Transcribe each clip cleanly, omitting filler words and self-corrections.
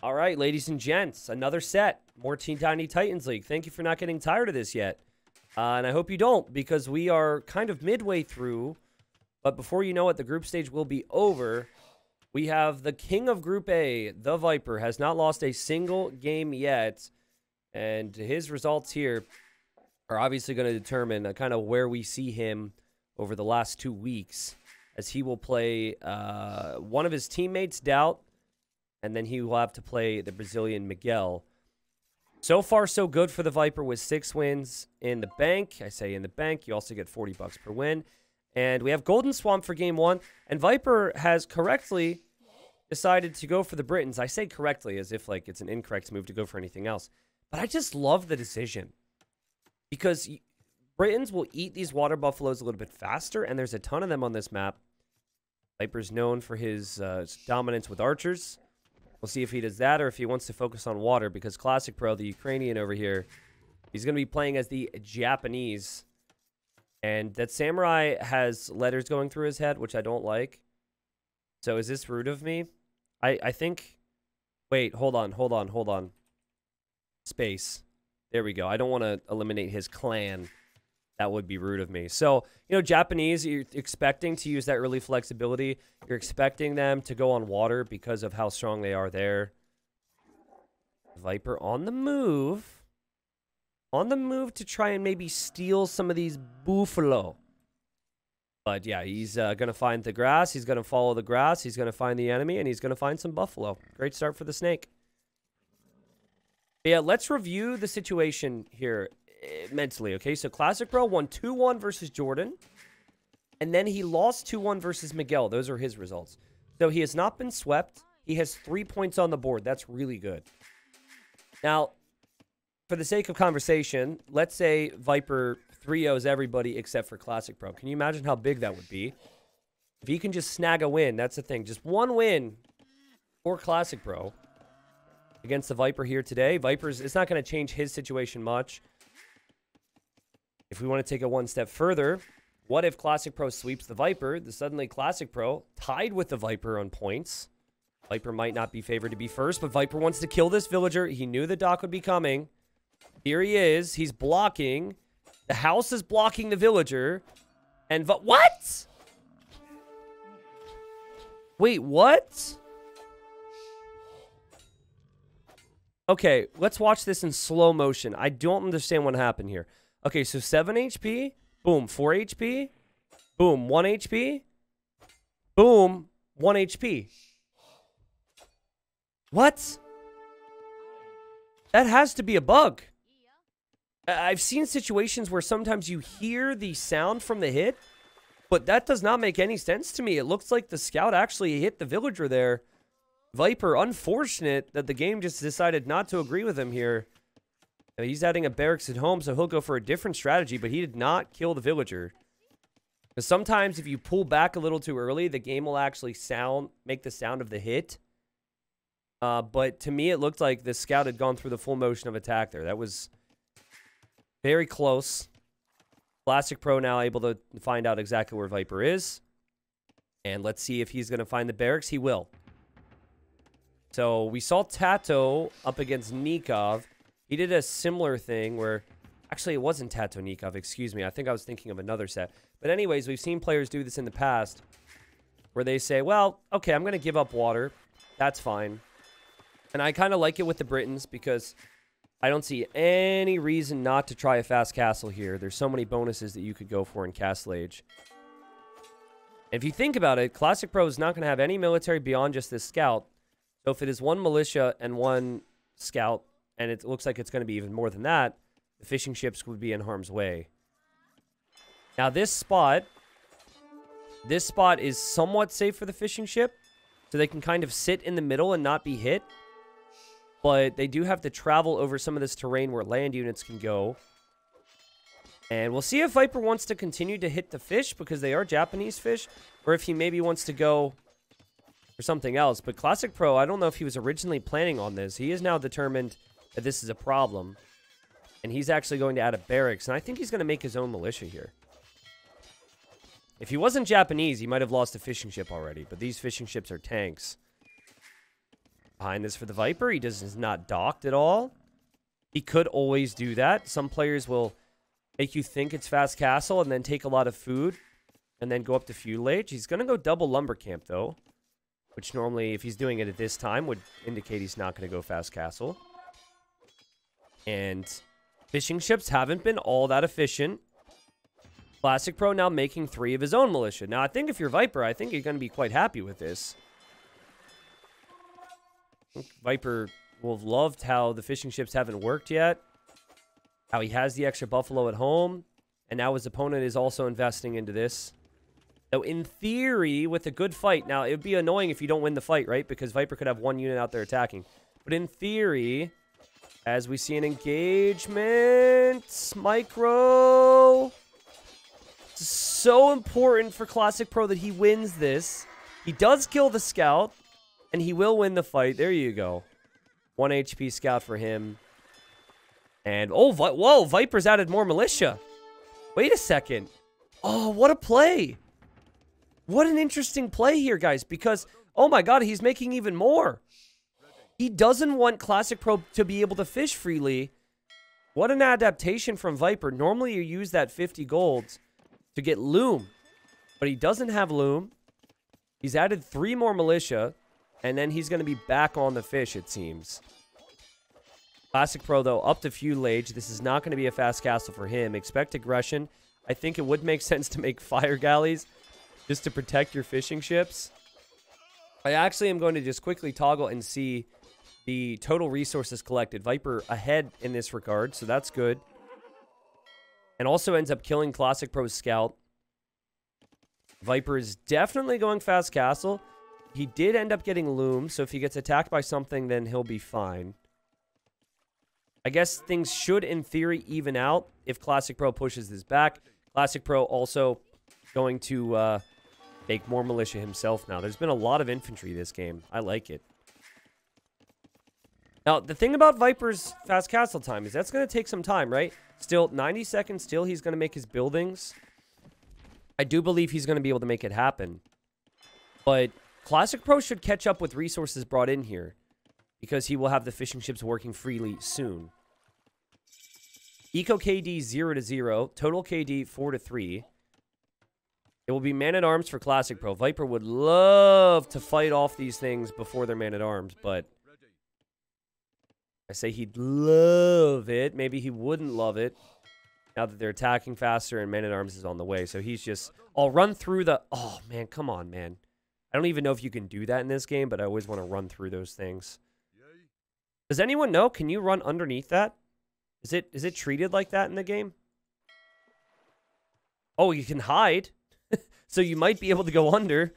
All right, ladies and gents, another set. More T90 Titans League. Thank you for not getting tired of this yet. And I hope you don't, because we are kind of midway through. But before you know it, the group stage will be over. We have the king of Group A, TheViper, has not lost a single game yet. And his results here are obviously going to determine kind of where we see him over the last 2 weeks, as he will play one of his teammates, Doubt, and then he will have to play the Brazilian Miguel. So far, so good for TheViper with 6 wins in the bank. I say in the bank. You also get 40 bucks per win. And we have Golden Swamp for game 1. And Viper has correctly decided to go for the Britons. I say correctly as if like it's an incorrect move to go for anything else. But I just love the decision, because Britons will eat these water buffaloes a little bit faster, and there's a ton of them on this map. Viper's known for his dominance with archers. We'll see if he does that or if he wants to focus on water, because Classicpro, the Ukrainian over here, he's going to be playing as the Japanese. And that samurai has letters going through his head, which I don't like. So is this rude of me? I think... Wait, hold on. Space. There we go. I don't want to eliminate his clan. That would be rude of me. So, you know, Japanese, you're expecting to use that early flexibility. You're expecting them to go on water because of how strong they are there. Viper on the move. On the move to try and maybe steal some of these buffalo. But yeah, he's going to find the grass. He's going to follow the grass. He's going to find the enemy, and he's going to find some buffalo. Great start for the snake. Yeah, let's review the situation here mentally, okay? So Classicpro won 2-1 versus Jordan, and then he lost 2-1 versus Miguel. Those are his results. So he has not been swept. He has 3 points on the board. That's really good. Now, for the sake of conversation, let's say Viper 3-0s everybody except for Classicpro. Can you imagine how big that would be? If he can just snag a win, that's the thing. Just one win for Classicpro against the Viper here today. It's not going to change his situation much. If we want to take it one step further, what if Classicpro sweeps the Viper? Suddenly Classicpro tied with the Viper on points. Viper might not be favored to be first, but Viper wants to kill this villager. He knew the dock would be coming. Here he is. He's blocking. The house is blocking the villager. And what? Wait, what? Okay, let's watch this in slow motion. I don't understand what happened here. Okay, so 7 HP. Boom, 4 HP. Boom, 1 HP. Boom, 1 HP. What? That has to be a bug. I've seen situations where sometimes you hear the sound from the hit, but that does not make any sense to me. It looks like the scout actually hit the villager there. Viper, unfortunate that the game just decided not to agree with him here. He's adding a barracks at home, so he'll go for a different strategy, but he did not kill the villager. Because sometimes if you pull back a little too early, the game will actually make the sound of the hit. But to me, it looked like the scout had gone through the full motion of attack there. That was very close. Classicpro now able to find out exactly where Viper is. And let's see if he's going to find the barracks. He will. So we saw Tato up against Nikov. He did a similar thing where... Actually, it wasn't Tato Nikov. Excuse me. I think I was thinking of another set. But anyways, we've seen players do this in the past where they say, well, okay, I'm going to give up water. That's fine. And I kind of like it with the Britons because I don't see any reason not to try a fast castle here. There's so many bonuses that you could go for in Castle Age. If you think about it, Classicpro is not going to have any military beyond just this scout. So if it is 1 militia and 1 scout, and it looks like it's going to be even more than that, the fishing ships would be in harm's way. Now this spot is somewhat safe for the fishing ship, so they can kind of sit in the middle and not be hit. But they do have to travel over some of this terrain where land units can go. And we'll see if Viper wants to continue to hit the fish, because they are Japanese fish, or if he maybe wants to go for something else. But Classicpro, I don't know if he was originally planning on this. He is now determined that this is a problem. And he's actually going to add a barracks. And I think he's going to make his own militia here. If he wasn't Japanese, he might have lost a fishing ship already. But these fishing ships are tanks. Behind this for the Viper. He is not docked at all. He could always do that. Some players will make you think it's fast castle and then take a lot of food and then go up to feudal age. He's going to go double lumber camp, though, which normally, if he's doing it at this time, would indicate he's not going to go fast castle. And fishing ships haven't been all that efficient. Classicpro now making 3 of his own militia. Now, I think if you're Viper, I think you're going to be quite happy with this. Viper will have loved how the fishing ships haven't worked yet. How he has the extra buffalo at home. And now his opponent is also investing into this. So in theory, with a good fight, now it would be annoying if you don't win the fight, right? Because Viper could have 1 unit out there attacking. But in theory, as we see an engagement, micro. It's so important for Classicpro that he wins this. He does kill the scout, and he will win the fight. There you go. 1 HP scout for him. And, oh, whoa, Viper's added more militia. Wait a second. Oh, what a play. What an interesting play here, guys, because, oh my god, he's making even more. He doesn't want Classicpro to be able to fish freely. What an adaptation from Viper. Normally, you use that 50 golds to get loom, but he doesn't have loom. He's added 3 more militia, and then he's going to be back on the fish, it seems. Classicpro, though, up to feudal age. This is not going to be a fast castle for him. Expect aggression. I think it would make sense to make fire galleys just to protect your fishing ships. I actually am going to just quickly toggle and see the total resources collected. Viper ahead in this regard, so that's good. And also ends up killing Classicpro's scout. Viper is definitely going fast castle. He did end up getting loom, so if he gets attacked by something, then he'll be fine. I guess things should, in theory, even out if Classicpro pushes this back. Classicpro also going to make more militia himself now. There's been a lot of infantry this game. I like it. Now, the thing about Viper's fast castle time is that's going to take some time, right? Still, 90 seconds still, he's going to make his buildings. I do believe he's going to be able to make it happen. But Classicpro should catch up with resources brought in here, because he will have the fishing ships working freely soon. Eco KD 0 to 0. Total KD 4 to 3. It will be man-at-arms for Classicpro. Viper would love to fight off these things before they're man-at-arms, but I say he'd love it. Maybe he wouldn't love it now that they're attacking faster and man-at-arms is on the way. So he's just... I'll run through the... Oh, man, come on, man. I don't even know if you can do that in this game, but I always want to run through those things. Does anyone know? Can you run underneath that? Is it treated like that in the game? Oh, you can hide. So you might be able to go under.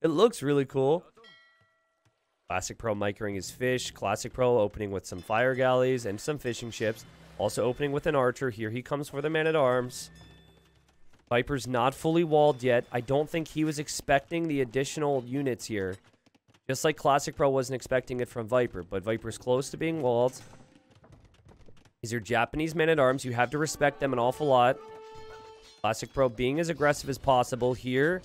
It looks really cool. Classicpro microing his fish. Classicpro opening with some fire galleys and some fishing ships. Also opening with an archer. Here he comes for the man-at-arms. Viper's not fully walled yet. I don't think he was expecting the additional units here. Just like Classicpro wasn't expecting it from Viper. But Viper's close to being walled. These are Japanese men-at-arms. You have to respect them an awful lot. Classicpro being as aggressive as possible here.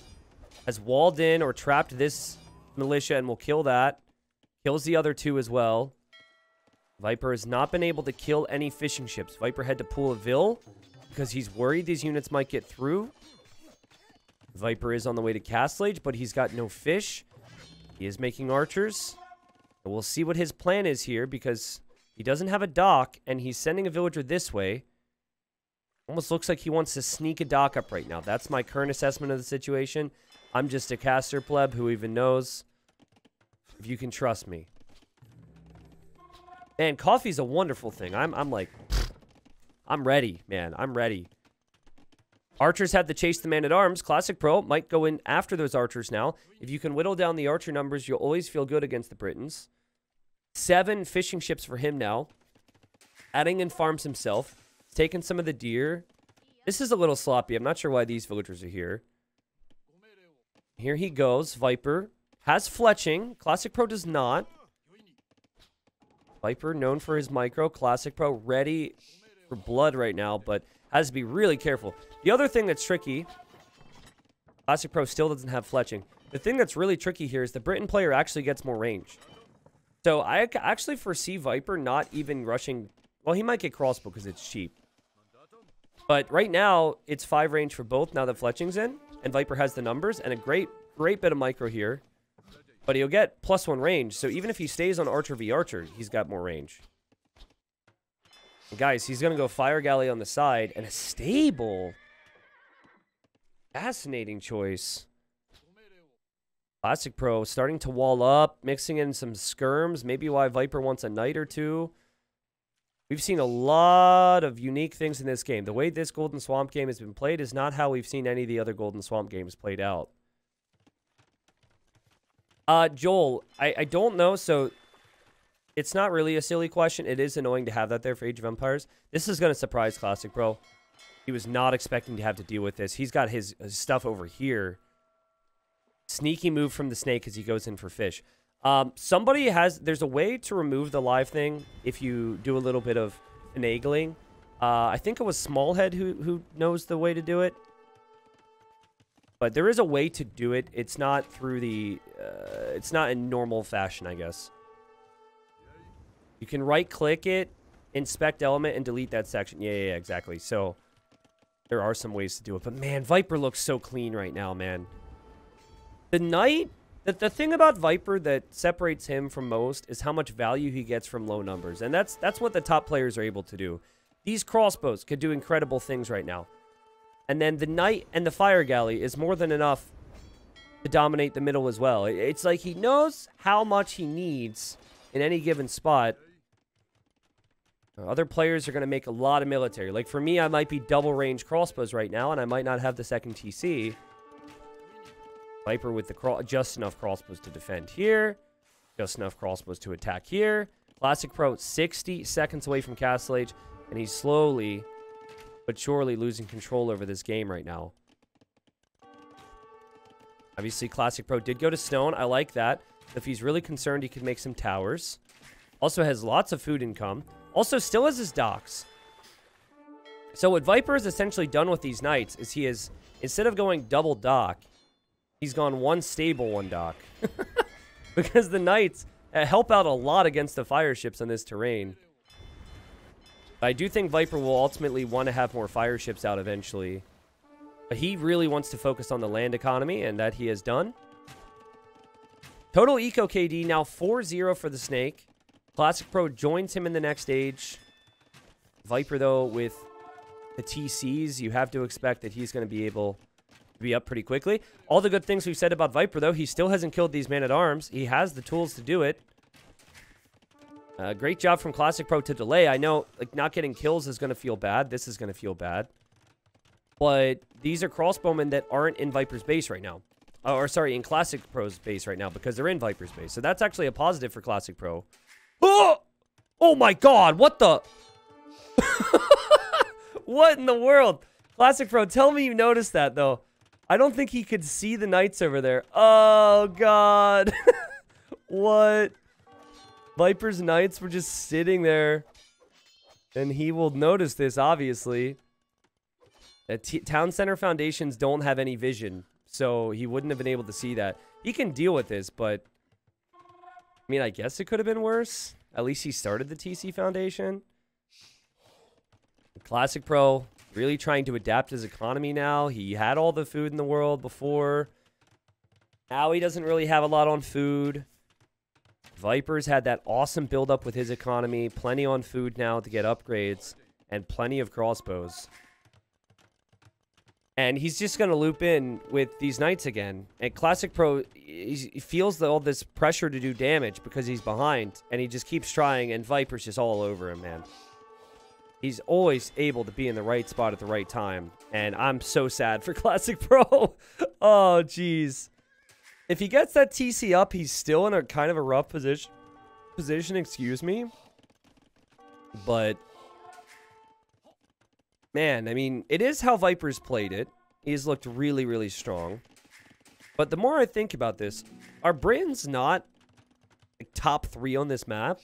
Has walled in or trapped this militia and will kill that. Kills the other 2 as well. Viper has not been able to kill any fishing ships. Viper had to pull a Vil because he's worried these units might get through. Viper is on the way to Castle Age, but he's got no fish. He is making archers. And we'll see what his plan is here because he doesn't have a dock and he's sending a villager this way. Almost looks like he wants to sneak a dock up right now. That's my current assessment of the situation. I'm just a caster pleb who even knows if you can trust me. Man, coffee's a wonderful thing. I'm like, I'm ready, man. I'm ready. Archers had to chase the man-at-arms. Classicpro might go in after those archers now. If you can whittle down the archer numbers, you'll always feel good against the Britons. 7 fishing ships for him now. Adding in farms himself. Taking some of the deer. This is a little sloppy. I'm not sure why these villagers are here. Here he goes. Viper has fletching. Classicpro does not. Viper known for his micro. Classicpro ready for blood right now, but has to be really careful. The other thing that's tricky, Classicpro still doesn't have fletching. The thing that's really tricky here is the Britain player actually gets more range. So I actually foresee Viper not even rushing. Well, he might get crossbow because it's cheap. But right now, it's 5 range for both now that Fletching's in. And Viper has the numbers and a great bit of micro here. But he'll get +1 range. So even if he stays on Archer v Archer, he's got more range. And guys, he's going to go Fire Galley on the side. And a stable. Fascinating choice. Classicpro starting to wall up, mixing in some skirms. Maybe why Viper wants a knight or two. We've seen a lot of unique things in this game. The way this Golden Swamp game has been played is not how we've seen any of the other Golden Swamp games played out. Joel, I don't know, so it's not really a silly question. It is annoying to have that there for Age of Empires. This is going to surprise Classicpro. He was not expecting to have to deal with this. He's got his stuff over here. Sneaky move from the snake as he goes in for fish. There's a way to remove the live thing if you do a little bit of finagling. I think it was Smallhead who knows the way to do it. But there is a way to do it. It's not through the, it's not in normal fashion, I guess. You can right click it, inspect element, and delete that section. Yeah, exactly. So there are some ways to do it. But man, Viper looks so clean right now, man. The Knight, the thing about Viper that separates him from most is how much value he gets from low numbers. And that's what the top players are able to do. These crossbows could do incredible things right now. And then the Knight and the Fire Galley is more than enough to dominate the middle as well. It's like he knows how much he needs in any given spot. Other players are going to make a lot of military. Like for me, I might be double range crossbows right now, and I might not have the second TC. Viper with the just enough crossbows to defend here. Just enough crossbows to attack here. Classicpro 60 seconds away from Castle Age. And he's slowly but surely losing control over this game right now. Obviously, Classicpro did go to stone. I like that. If he's really concerned, he could make some towers. Also has lots of food income. Also still has his docks. So what Viper has essentially done with these knights is he has, instead of going double dock, he's gone one stable, one dock. Because the knights help out a lot against the fire ships on this terrain. But I do think Viper will ultimately want to have more fire ships out eventually. But he really wants to focus on the land economy, and that he has done. Total Eco KD now 4-0 for the Snake. Classicpro joins him in the next stage. Viper, though, with the TCs, you have to expect that he's going to be able to be up pretty quickly. All the good things we've said about Viper, though, he still hasn't killed these man-at-arms. He has the tools to do it. Great job from Classicpro to delay. I know, like, not getting kills is going to feel bad. This is going to feel bad. But these are crossbowmen that aren't in Viper's base right now. Or, sorry, in Classicpro's base right now, because they're in Viper's base. So that's actually a positive for Classicpro. Oh my god, what the? What in the world? Classicpro, tell me you noticed that, though. I don't think he could see the knights over there. Oh, god. What? Viper's knights were just sitting there. And he will notice this, obviously. Town Center Foundations don't have any vision. So he wouldn't have been able to see that. He can deal with this, but... I mean, I guess it could have been worse. At least he started the TC Foundation. Classicpro really trying to adapt his economy now. He had all the food in the world before. Now he doesn't really have a lot on food. Viper's had that awesome build-up with his economy. Plenty on food now to get upgrades. And plenty of crossbows. And he's just going to loop in with these knights again. And Classicpro, he feels all this pressure to do damage because he's behind. And he just keeps trying, and Viper's just all over him, man. He's always able to be in the right spot at the right time. And I'm so sad for Classicpro. Oh, jeez. If he gets that TC up, he's still in a kind of a rough position, excuse me. But... man, I mean, it is how Viper's played it. He's looked really, really strong. But the more I think about this, are Britons not like, top 3 on this map?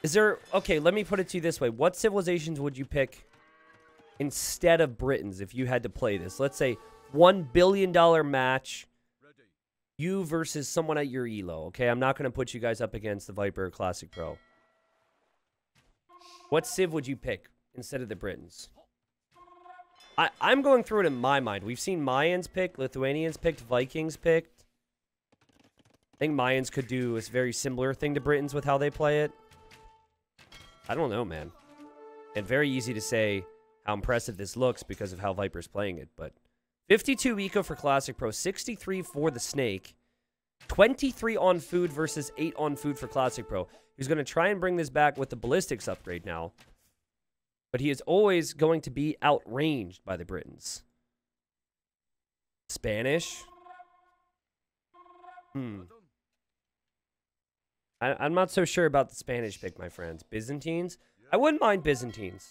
Is there... okay, let me put it to you this way. What civilizations would you pick instead of Britons if you had to play this? Let's say $1 billion match. You versus someone at your elo, okay? I'm not going to put you guys up against the Viper or Classicpro. What civ would you pick instead of the Britons? I'm going through it in my mind. We've seen Mayans picked, Lithuanians picked, Vikings picked. I think Mayans could do a very similar thing to Britons with how they play it. I don't know, man. And very easy to say how impressive this looks because of how Viper's playing it. But 52 eco for Classicpro, 63 for the Snake, 23 on food versus 8 on food for Classicpro. He's going to try and bring this back with the ballistics upgrade now. But he is always going to be outranged by the Britons. Spanish. I'm not so sure about the Spanish pick, my friends. Byzantines? I wouldn't mind Byzantines.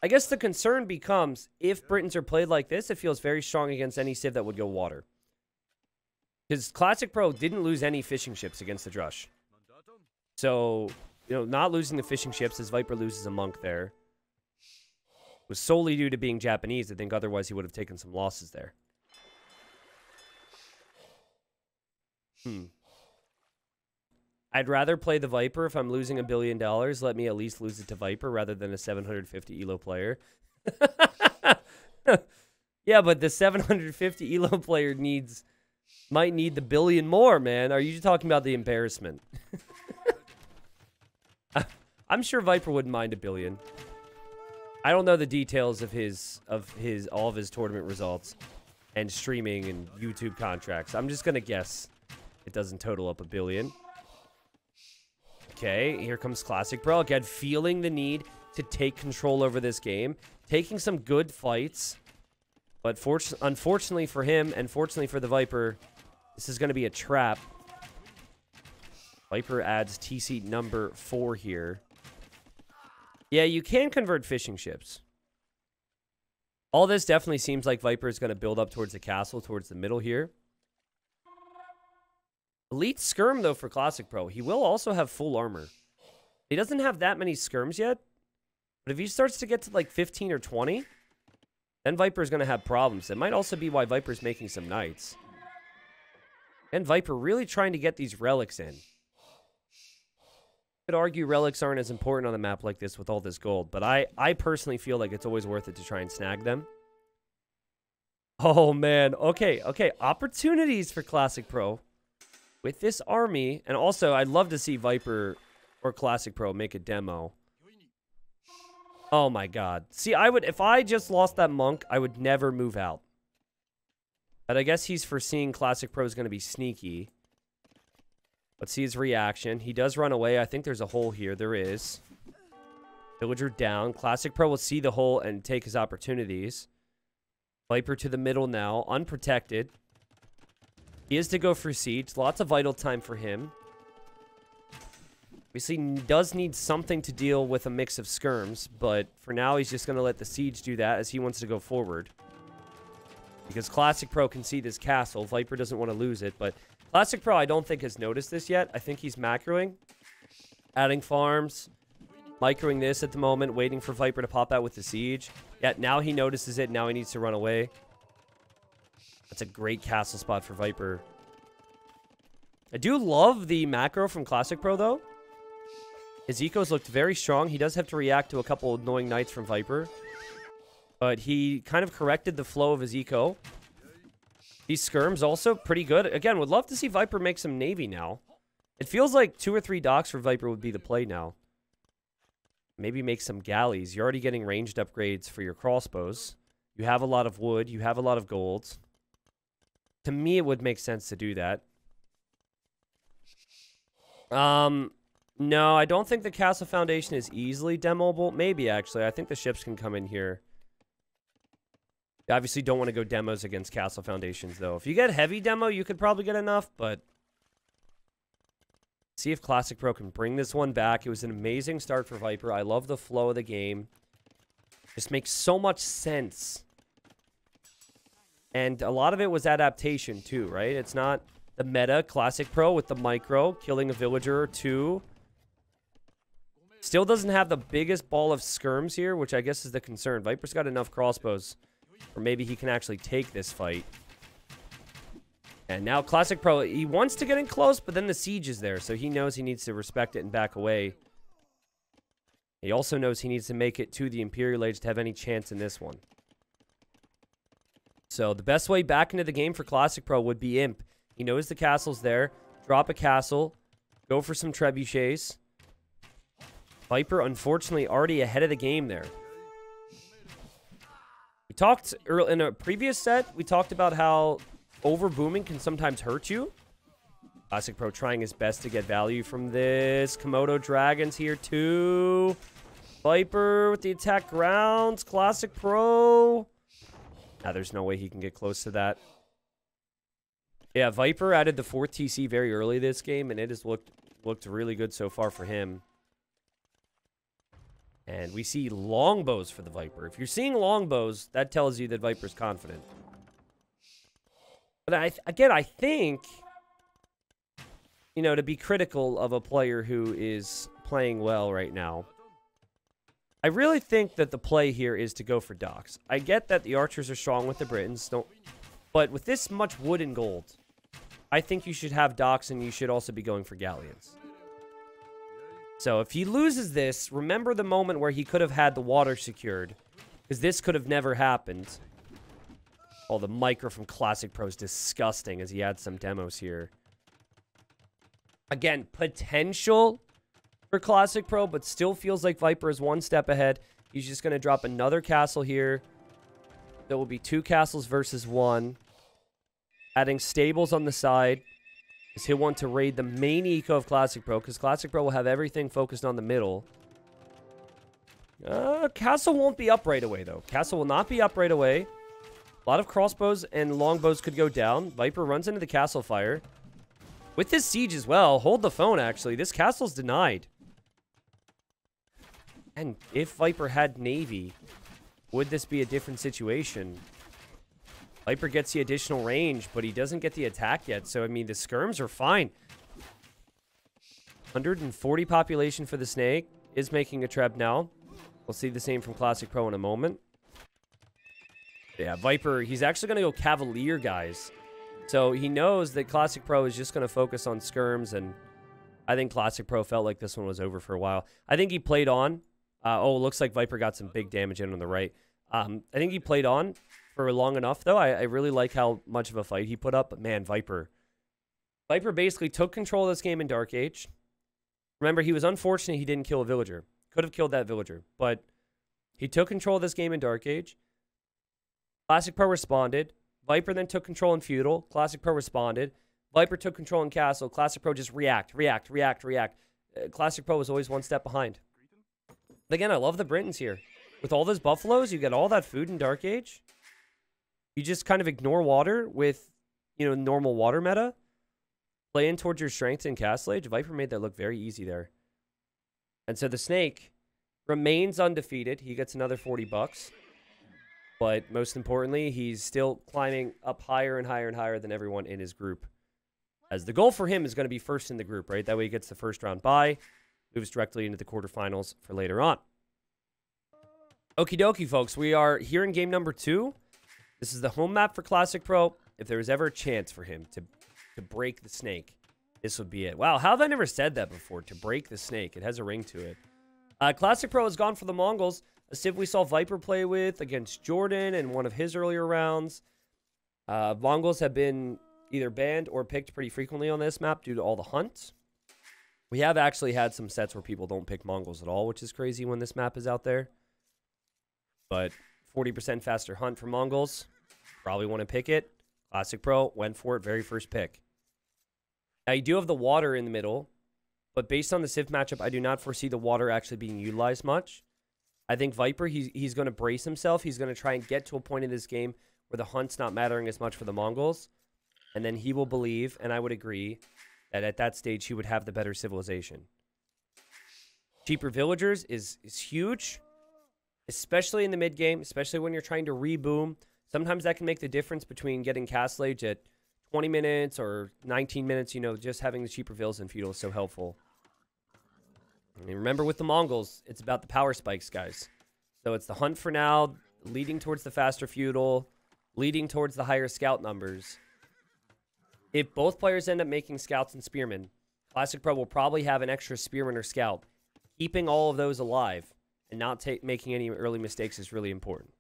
I guess the concern becomes, if Britons are played like this, it feels very strong against any civ that would go water. Because Classicpro didn't lose any fishing ships against the Drush. So, you know, not losing the fishing ships as Viper loses a monk there was solely due to being Japanese. I think otherwise he would have taken some losses there. I'd rather play the Viper if I'm losing $1 billion. Let me at least lose it to Viper rather than a 750 elo player. Yeah, but the 750 elo player might need the billion more, man. Are you talking about the embarrassment? I'm sure Viper wouldn't mind $1 billion. I don't know the details of all of his tournament results and streaming and YouTube contracts. I'm just gonna guess it doesn't total up $1 billion. Okay, here comes Classicpro again, feeling the need to take control over this game, taking some good fights, but unfortunately for him and fortunately for the Viper, this is going to be a trap. Viper adds TC number 4 here. Yeah, you can convert fishing ships. All this definitely seems like Viper is going to build up towards the castle, towards the middle here. Elite skirm, though, for Classicpro. He will also have full armor. He doesn't have that many skirms yet, but if he starts to get to like 15 or 20, then Viper's going to have problems. It might also be why Viper's making some knights. And Viper really trying to get these relics in. Could argue relics aren't as important on a map like this with all this gold, but I personally feel like it's always worth it to try and snag them. Oh, man. Okay. Opportunities for Classicpro with this army. And also, I'd love to see Viper or Classicpro make a demo. Oh, my God. See, if I just lost that monk, I would never move out. But I guess he's foreseeing Classicpro is going to be sneaky. Let's see his reaction. He does run away. I think there's a hole here. There is. Villager down. Classicpro will see the hole and take his opportunities. Viper to the middle now. Unprotected. He is to go for siege. Lots of vital time for him. Obviously, he does need something to deal with a mix of skirms. But for now, he's just going to let the siege do that as he wants to go forward. Because Classicpro can see this castle. Viper doesn't want to lose it. But Classicpro, I don't think, has noticed this yet. I think he's macroing. Adding farms. Microing this at the moment. Waiting for Viper to pop out with the siege. Yeah, now he notices it. Now he needs to run away. That's a great castle spot for Viper. I do love the macro from Classicpro, though. His ecos looked very strong. He does have to react to a couple annoying knights from Viper. But he kind of corrected the flow of his eco. These skirms also pretty good. Again, would love to see Viper make some navy now. It feels like 2 or 3 docks for Viper would be the play now. Maybe make some galleys. You're already getting ranged upgrades for your crossbows. You have a lot of wood. You have a lot of gold. To me, it would make sense to do that. No, I don't think the castle foundation is easily demoable. Maybe, actually. I think the ships can come in here. You obviously don't want to go demos against castle foundations, though. If you get heavy demo, you could probably get enough, but see if Classicpro can bring this one back. It was an amazing start for Viper. I love the flow of the game. Just makes so much sense. And a lot of it was adaptation, too, right? It's not the meta Classicpro with the micro, killing a villager or 2. Still doesn't have the biggest ball of skirms here, which I guess is the concern. Viper's got enough crossbows. Or maybe he can actually take this fight. And now Classic Pro, he wants to get in close, but then the siege is there, so he knows he needs to respect it and back away. He also knows he needs to make it to the Imperial Age to have any chance in this one. So the best way back into the game for Classic Pro would be Imp. He knows the castle's there. Drop a castle. Go for some trebuchets. Viper, unfortunately, already ahead of the game there. We talked early in a previous set, we talked about how over-booming can sometimes hurt you. Classic Pro trying his best to get value from this. Komodo Dragons here too. Viper with the attack grounds. Classic Pro. Now there's no way he can get close to that. Yeah, Viper added the 4th TC very early this game, and it has looked really good so far for him. And we see longbows for the Viper. If you're seeing longbows, that tells you that Viper's confident. But again, I think, you know, to be critical of a player who is playing well right now, I really think that the play here is to go for docks. I get that the archers are strong with the Britons, but with this much wood and gold, I think you should have docks and you should also be going for galleons. So if he loses this, remember the moment where he could have had the water secured, because this could have never happened. Oh, the micro from Classic Pro is disgusting as he adds some demos here. Again, potential for Classic Pro, but still feels like Viper is one step ahead. He's just going to drop another castle here. There will be 2 castles versus 1. Adding stables on the side. Because he'll want to raid the main eco of Classic Pro, because Classic Pro will have everything focused on the middle. Castle won't be up right away, though. Castle will not be up right away. A lot of crossbows and longbows could go down. Viper runs into the castle fire. With this siege as well, hold the phone, actually. This castle's denied. And if Viper had Navy, would this be a different situation? Viper gets the additional range, but he doesn't get the attack yet. So, I mean, the skirms are fine. 140 population for the snake. Is making a treb now. We'll see the same from Classic Pro in a moment. Yeah, Viper, he's actually going to go Cavalier, guys. So he knows that Classic Pro is just going to focus on skirms, and I think Classic Pro felt like this one was over for a while. I think he played on. Oh, it looks like Viper got some big damage in on the right. I think he played on for long enough, though. I really like how much of a fight he put up. But, man, Viper basically took control of this game in Dark Age. Remember, he was unfortunate he didn't kill a villager. Could have killed that villager. But he took control of this game in Dark Age. Classic Pro responded. Viper then took control in Feudal. Classic Pro responded. Viper took control in Castle. Classic Pro just react. Classic Pro was always one step behind. But again, I love the Britons here. With all those buffaloes, you get all that food in Dark Age. You just kind of ignore water with, you know, normal water meta. Play in towards your strengths in Castle Age. Viper made that look very easy there. And so the Snake remains undefeated. He gets another 40 bucks. But most importantly, he's still climbing up higher and higher and higher than everyone in his group. As the goal for him is going to be first in the group, right? That way he gets the first round bye. Moves directly into the quarterfinals for later on. Okie dokie, folks. We are here in game number 2. This is the home map for Classic Pro. If there was ever a chance for him to break the snake, this would be it. Wow, how have I never said that before? To break the snake. It has a ring to it. Classic Pro has gone for the Mongols. A civ we saw Viper play with against Jordan in one of his earlier rounds. Mongols have been either banned or picked pretty frequently on this map due to all the hunts. We have actually had some sets where people don't pick Mongols at all, which is crazy when this map is out there. But 40% faster hunt for Mongols. Probably want to pick it. Classic Pro went for it, very first pick. Now, you do have the water in the middle, but based on the civ matchup, I do not foresee the water actually being utilized much. I think Viper, he's going to brace himself. He's going to try and get to a point in this game where the hunt's not mattering as much for the Mongols. And then he will believe, and I would agree, that at that stage he would have the better civilization. Cheaper villagers is huge, especially in the mid game, especially when you're trying to reboom. Sometimes that can make the difference between getting Castle Age at 20 minutes or 19 minutes. You know, just having the cheaper villas in Feudal is so helpful. And remember, with the Mongols, it's about the power spikes, guys. So it's the hunt for now, leading towards the faster Feudal, leading towards the higher scout numbers. If both players end up making scouts and spearmen, Classic Pro will probably have an extra spearman or scout. Keeping all of those alive and not making any early mistakes is really important.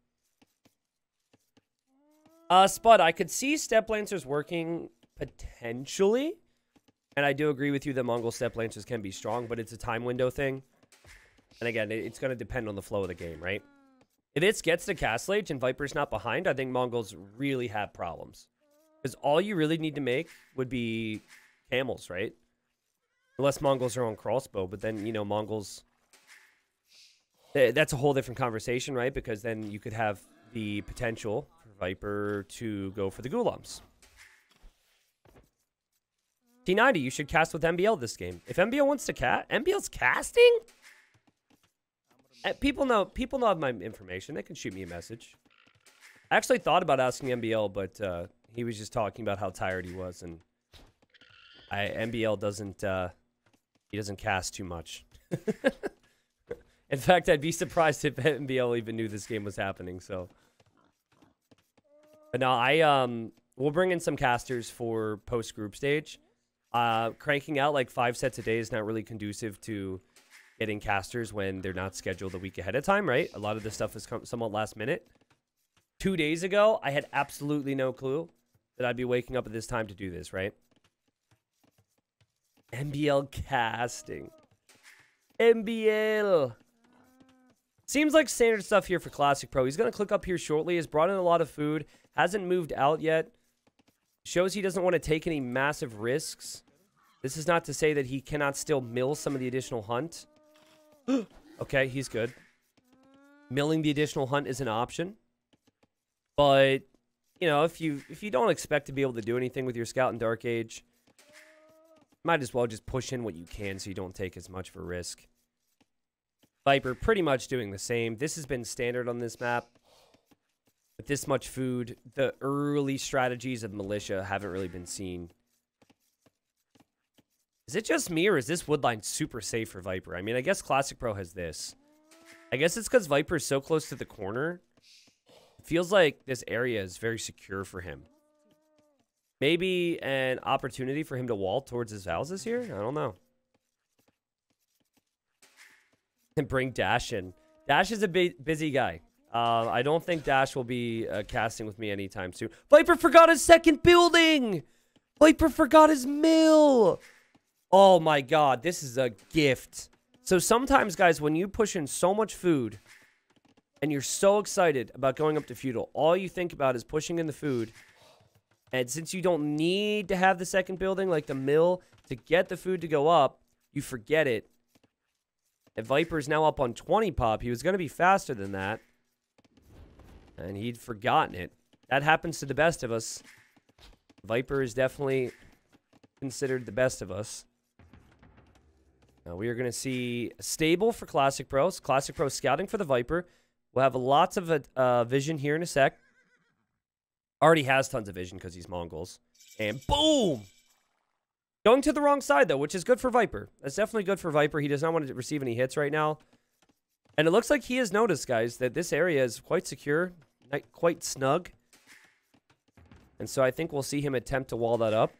Spud, I could see Step Lancers working potentially. And I do agree with you that Mongol Step Lancers can be strong, but it's a time window thing. And again, it's going to depend on the flow of the game, right? If it gets to Castle Age and Viper's not behind, I think Mongols really have problems. Because all you really need to make would be camels, right? Unless Mongols are on crossbow, but then, you know, Mongols... That's a whole different conversation, right? Because then you could have the potential for Viper to go for the Gulams. T90, you should cast with MBL this game. If MBL wants to cast... MBL's casting? People know my information. They can shoot me a message. I actually thought about asking MBL, but he was just talking about how tired he was, and MBL doesn't he doesn't cast too much. In fact, I'd be surprised if MBL even knew this game was happening. So, but no, we'll bring in some casters for post group stage. Cranking out like 5 sets a day is not really conducive to getting casters when they're not scheduled a week ahead of time, right? A lot of this stuff is somewhat last minute. 2 days ago, I had absolutely no clue that I'd be waking up at this time to do this, right? MBL casting. MBL. Seems like standard stuff here for Classic Pro. He's going to click up here shortly. Has brought in a lot of food. Hasn't moved out yet. Shows he doesn't want to take any massive risks. This is not to say that he cannot still mill some of the additional hunt. Okay, he's good. Milling the additional hunt is an option. But, you know, if you don't expect to be able to do anything with your Scout in Dark Age, might as well just push in what you can so you don't take as much of a risk. Viper pretty much doing the same. This has been standard on this map. With this much food, the early strategies of Militia haven't really been seen. Is it just me, or is this woodline super safe for Viper? I mean, I guess Classic Pro has this. I guess it's because Viper is so close to the corner. It feels like this area is very secure for him. Maybe an opportunity for him to wall towards his houses here? I don't know. And bring Dash in. Dash is a busy guy. I don't think Dash will be casting with me anytime soon. Viper forgot his second building! Viper forgot his mill! Oh my god, this is a gift. So sometimes, guys, when you push in so much food and you're so excited about going up to feudal, all you think about is pushing in the food. And since you don't need to have the second building, like the mill, to get the food to go up, you forget it. And Viper's now up on 20 pop. He was going to be faster than that. And he'd forgotten it. That happens to the best of us. Viper is definitely considered the best of us. Now we are going to see a stable for Classic Pros. Classic Pro scouting for the Viper. We'll have lots of vision here in a sec. Already has tons of vision because he's Mongols. And boom! Going to the wrong side, though, which is good for Viper. That's definitely good for Viper. He does not want to receive any hits right now. And it looks like he has noticed, guys, that this area is quite secure, quite snug. And so I think we'll see him attempt to wall that up.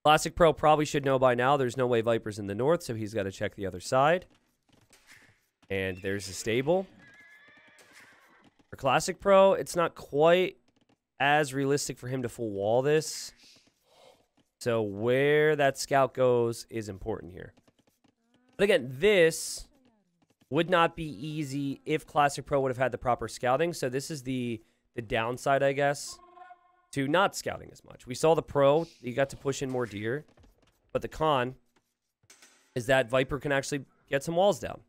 Classic Pro probably should know by now there's no way Viper's in the north, so he's got to check the other side. And there's the stable. For Classic Pro, it's not quite as realistic for him to full wall this. So where that scout goes is important here. But again, this would not be easy if Classic Pro would have had the proper scouting. So this is the downside, I guess, to not scouting as much. We saw the pro, you got to push in more deer. But the con is that Viper can actually get some walls down.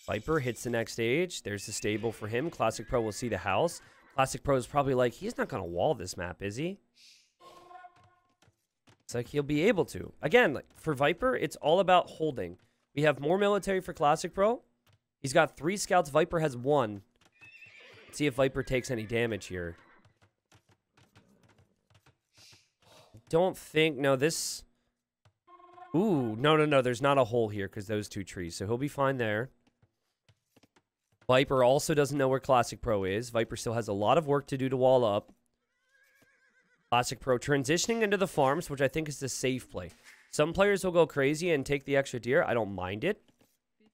Viper hits the next stage. There's the stable for him. Classic Pro will see the house. Classic Pro is probably like, he's not going to wall this map, is he? It's like he'll be able to. Again, like for Viper, it's all about holding. We have more military for Classic Pro. He's got 3 scouts. Viper has 1. Let's see if Viper takes any damage here. Don't think... No, this... Ooh, no. There's not a hole here because those 2 trees. So he'll be fine there. Viper also doesn't know where Classic Pro is. Viper still has a lot of work to do to wall up. Classic Pro transitioning into the farms, which I think is the safe play. Some players will go crazy and take the extra deer. I don't mind it.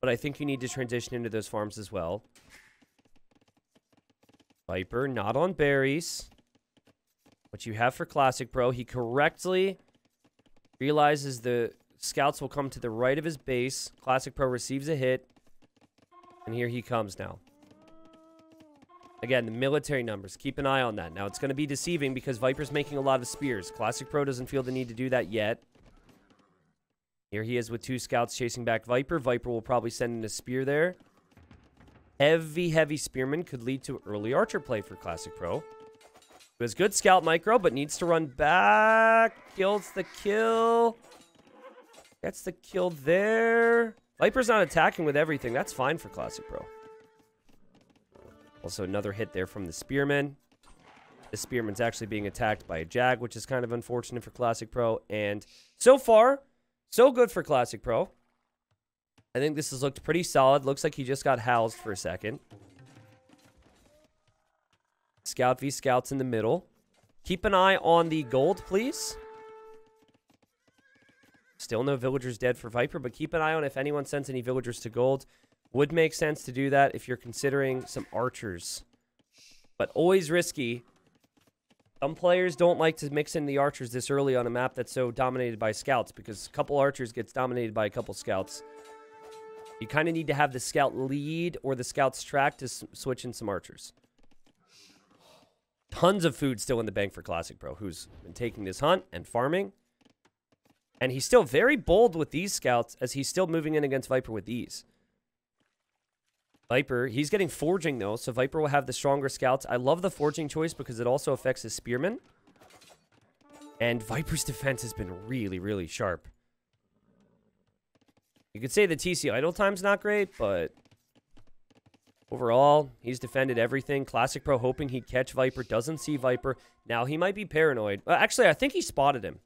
But I think you need to transition into those farms as well. Viper, not on berries. What you have for Classic Pro, he correctly realizes the scouts will come to the right of his base. Classic Pro receives a hit. And here he comes now. Again, the military numbers. Keep an eye on that. Now, it's going to be deceiving because Viper's making a lot of spears. Classic Pro doesn't feel the need to do that yet. Here he is with 2 scouts chasing back Viper. Viper will probably send in a spear there. Heavy spearman could lead to early archer play for Classic Pro. It was good scout micro, but needs to run back. Kills the kill. Gets the kill there. Viper's not attacking with everything. That's fine for Classic Pro. Also, another hit there from the Spearman. The Spearman's actually being attacked by a Jag, which is kind of unfortunate for Classic Pro. And so far, so good for Classic Pro. I think this has looked pretty solid. Looks like he just got housed for a second. Scout v Scouts in the middle. Keep an eye on the gold, please. Still no villagers dead for Viper, but keep an eye on if anyone sends any villagers to gold. Would make sense to do that if you're considering some archers. But always risky. Some players don't like to mix in the archers this early on a map that's so dominated by scouts, because a couple archers gets dominated by a couple scouts. You kind of need to have the scout lead or the scout's track to switch in some archers. Tons of food still in the bank for Classic Pro, who's been taking this hunt and farming. And he's still very bold with these scouts as he's still moving in against Viper with these. Viper, he's getting forging though, so Viper will have the stronger scouts. I love the forging choice because it also affects his spearmen. And Viper's defense has been really sharp. You could say the TC idle time's not great, but overall, he's defended everything. Classic Pro hoping he'd catch Viper, doesn't see Viper. Now, he might be paranoid. Actually, I think he spotted him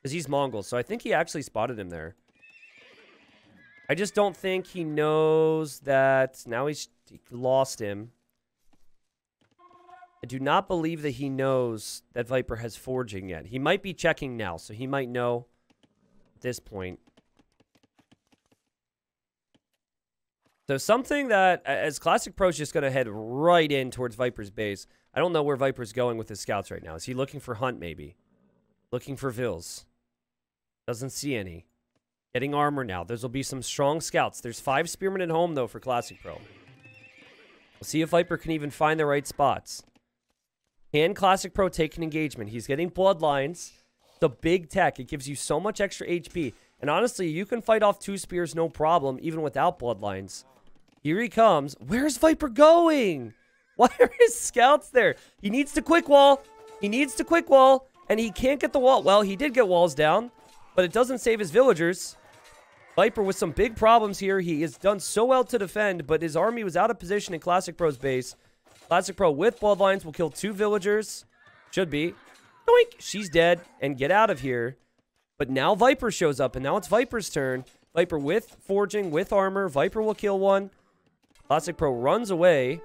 because he's Mongol, so I think he actually spotted him there. I just don't think he knows that now he lost him. I do not believe that he knows that Viper has forging yet. He might be checking now, so he might know at this point. So something that, as Classic Pro's just going to head right in towards Viper's base. I don't know where Viper's going with his scouts right now. Is he looking for Hunt, maybe? Looking for Vills. Doesn't see any. Getting armor now. There will be some strong scouts. There's 5 spearmen at home, though, for Classic Pro. We'll see if Viper can even find the right spots. Can Classic Pro take an engagement? He's getting bloodlines. The big tech. It gives you so much extra HP. And honestly, you can fight off 2 spears no problem, even without bloodlines. Here he comes. Where's Viper going? Why are his scouts there? He needs to quick wall. He needs to quick wall. And he can't get the wall. Well, he did get walls down, but it doesn't save his villagers. Viper with some big problems here. He has done so well to defend, but his army was out of position in Classic Pro's base. Classic Pro with bloodlines will kill 2 villagers. Should be. Doink! She's dead. And get out of here. But now Viper shows up, and now it's Viper's turn. Viper with forging, with armor. Viper will kill 1. Classic Pro runs away.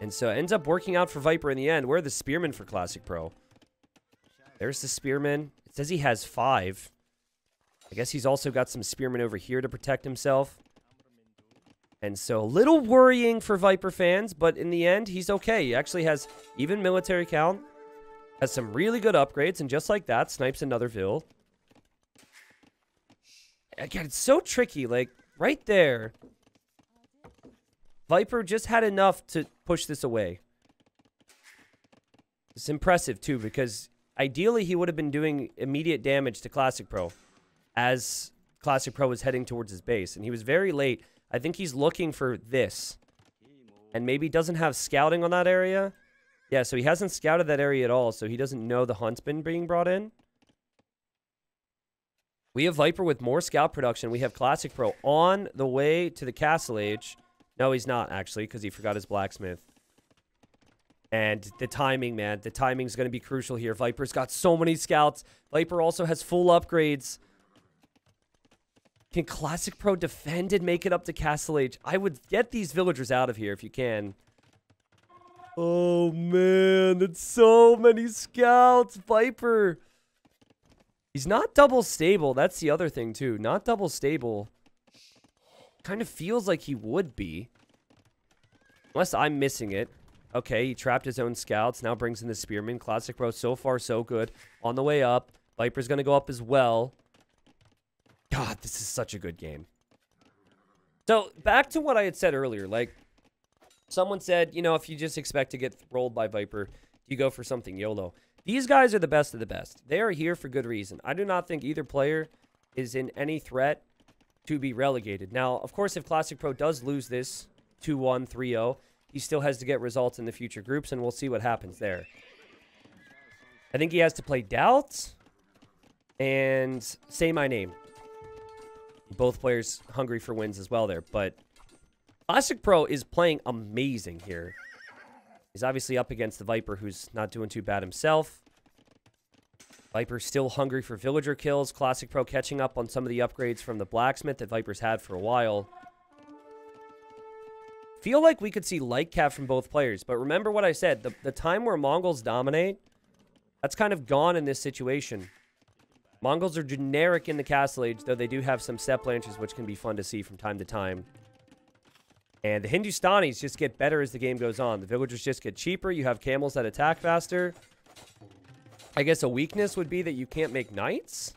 And so it ends up working out for Viper in the end. Where are the spearmen for Classic Pro? There's the spearman. It says he has 5. I guess he's also got some spearmen over here to protect himself. And so a little worrying for Viper fans, but in the end, he's okay. He actually has even military count. Has some really good upgrades, and just like that, snipes another Vill. Again, it's so tricky. Like, right there, Viper just had enough to push this away. It's impressive, too, because ideally he would have been doing immediate damage to Classic Pro as Classic Pro was heading towards his base, and he was very late. I think he's looking for this, and maybe doesn't have scouting on that area. Yeah, so he hasn't scouted that area at all, so he doesn't know the hunt's been being brought in. We have Viper with more scout production. We have Classic Pro on the way to the Castle Age. No, he's not, actually, because he forgot his blacksmith. And the timing, man. The timing's going to be crucial here. Viper's got so many scouts. Viper also has full upgrades. Can Classic Pro defend and make it up to Castle Age? I would get these villagers out of here if you can. Oh, man. That's so many scouts. Viper. He's not double stable. That's the other thing, too. Not double stable. Kind of feels like he would be. Unless I'm missing it. Okay, he trapped his own scouts. Now brings in the Spearman. Classicpro, so far, so good. On the way up. Viper's going to go up as well. God, this is such a good game. So, back to what I had said earlier. Like, someone said, you know, if you just expect to get rolled by Viper, you go for something YOLO. These guys are the best of the best. They are here for good reason. I do not think either player is in any threat to be relegated. Now, of course, if Classicpro does lose this 2-1, 3-0, he still has to get results in the future groups, and we'll see what happens there. I think he has to play Doubt and Say My Name. Both players hungry for wins as well there, but Classicpro is playing amazing here. He's obviously up against the Viper, who's not doing too bad himself. Viper's still hungry for villager kills. Classicpro catching up on some of the upgrades from the blacksmith that Viper's had for a while. Feel like we could see light cap from both players, but remember what I said. The time where Mongols dominate, that's kind of gone in this situation. Mongols are generic in the Castle Age, though they do have some step branches, which can be fun to see from time to time. And the Hindustanis just get better as the game goes on. The villagers just get cheaper. You have camels that attack faster. I guess a weakness would be that you can't make knights.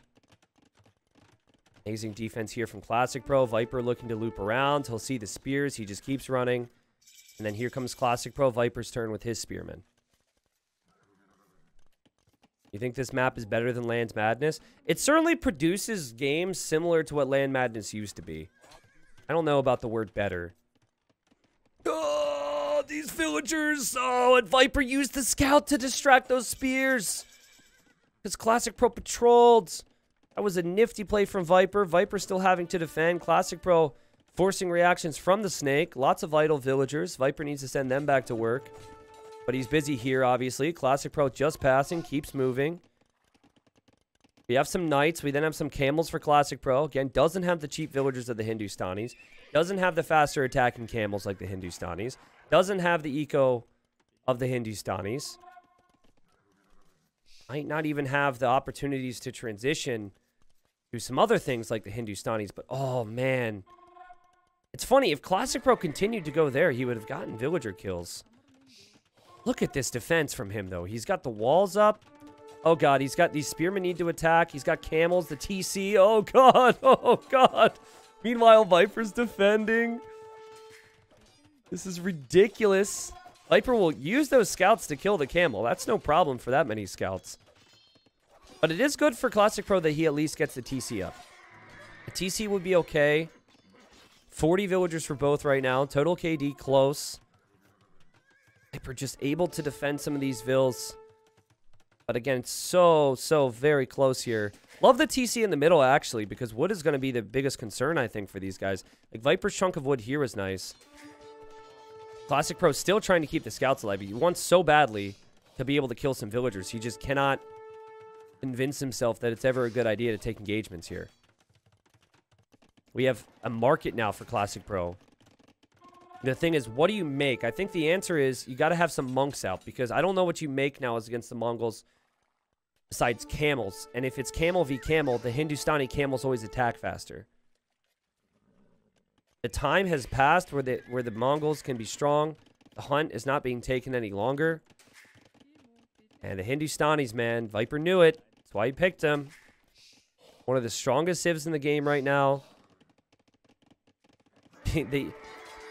Amazing defense here from Classicpro. Viper looking to loop around. He'll see the spears. He just keeps running. And then here comes Classicpro. Viper's turn with his spearmen. You think this map is better than Land Madness? It certainly produces games similar to what Land Madness used to be. I don't know about the word better. Oh, these villagers. Oh, and Viper used the scout to distract those spears. Because Classicpro patrolled. That was a nifty play from Viper. Viper still having to defend. Classicpro forcing reactions from the snake. Lots of idle villagers. Viper needs to send them back to work. But he's busy here, obviously. Classicpro just passing. Keeps moving. We have some knights. We then have some camels for Classicpro. Again, doesn't have the cheap villagers of the Hindustanis. Doesn't have the faster attacking camels like the Hindustanis. Doesn't have the eco of the Hindustanis. Might not even have the opportunities to transition to some other things like the Hindustanis. But, oh, man. It's funny. If Classicpro continued to go there, he would have gotten villager kills. Look at this defense from him, though. He's got the walls up. Oh, God. He's got these spearmen need to attack. He's got camels, the TC. Oh, God. Oh, God. Meanwhile, Viper's defending. This is ridiculous. Viper will use those scouts to kill the camel. That's no problem for that many scouts. But it is good for Classicpro that he at least gets the TC up. The TC would be okay. 40 villagers for both right now. Total KD close. Viper just able to defend some of these vills. But again, it's so very close here. Love the TC in the middle, actually, because wood is going to be the biggest concern, I think, for these guys. Like, Viper's chunk of wood here was nice. Classicpro still trying to keep the scouts alive. He wants so badly to be able to kill some villagers. He just cannot convince himself that it's ever a good idea to take engagements here. We have a market now for Classicpro. The thing is, what do you make? I think the answer is you got to have some monks out, because I don't know what you make now as against the Mongols besides camels. And if it's camel v camel, the Hindustani camels always attack faster. The time has passed where the Mongols can be strong. The hunt is not being taken any longer. And the Hindustanis, man, Viper knew it. That's why he picked them. One of the strongest civs in the game right now.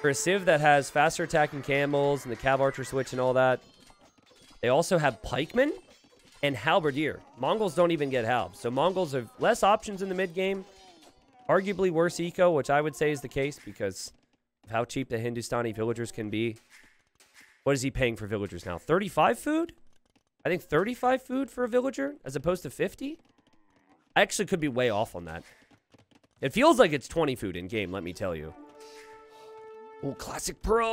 For a civ that has faster attacking camels and the cav archer switch and all that, they also have pikemen and halberdier. Mongols don't even get halbs. So Mongols have less options in the mid game. Arguably worse eco, which I would say is the case because of how cheap the Hindustani villagers can be. What is he paying for villagers now? 35 food? I think 35 food for a villager as opposed to 50? I actually could be way off on that. It feels like it's 20 food in game, let me tell you. Oh, Classicpro.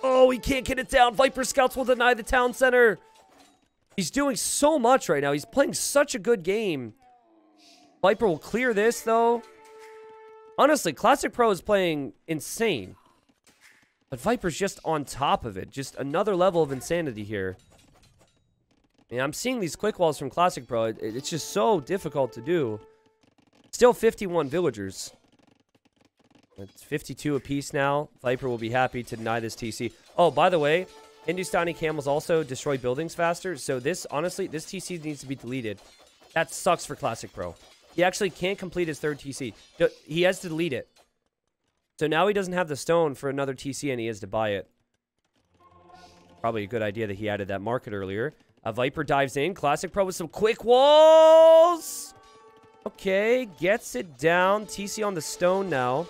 Oh, he can't get it down. Viper scouts will deny the town center. He's doing so much right now. He's playing such a good game. Viper will clear this, though. Honestly, Classicpro is playing insane. But Viper's just on top of it. Just another level of insanity here. And I'm seeing these quick walls from Classicpro. It's just so difficult to do. Still 51 villagers. It's 52 apiece now. Viper will be happy to deny this TC. Oh, by the way, Hindustani camels also destroy buildings faster. So this, honestly, this TC needs to be deleted. That sucks for Classicpro. He actually can't complete his third TC. He has to delete it. So now he doesn't have the stone for another TC and he has to buy it. Probably a good idea that he added that market earlier. Viper dives in. Classicpro with some quick walls. Okay, gets it down. TC on the stone now.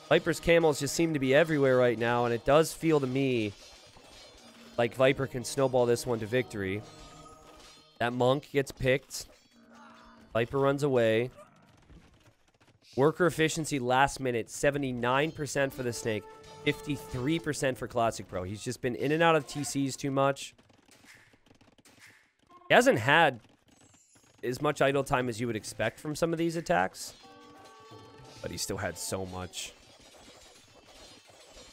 Viper's camels just seem to be everywhere right now, and it does feel to me like Viper can snowball this one to victory. That monk gets picked. Viper runs away. Worker efficiency last minute, 79% for the snake, 53% for Classicpro. He's just been in and out of TCs too much. He hasn't had as much idle time as you would expect from some of these attacks, but he still had so much.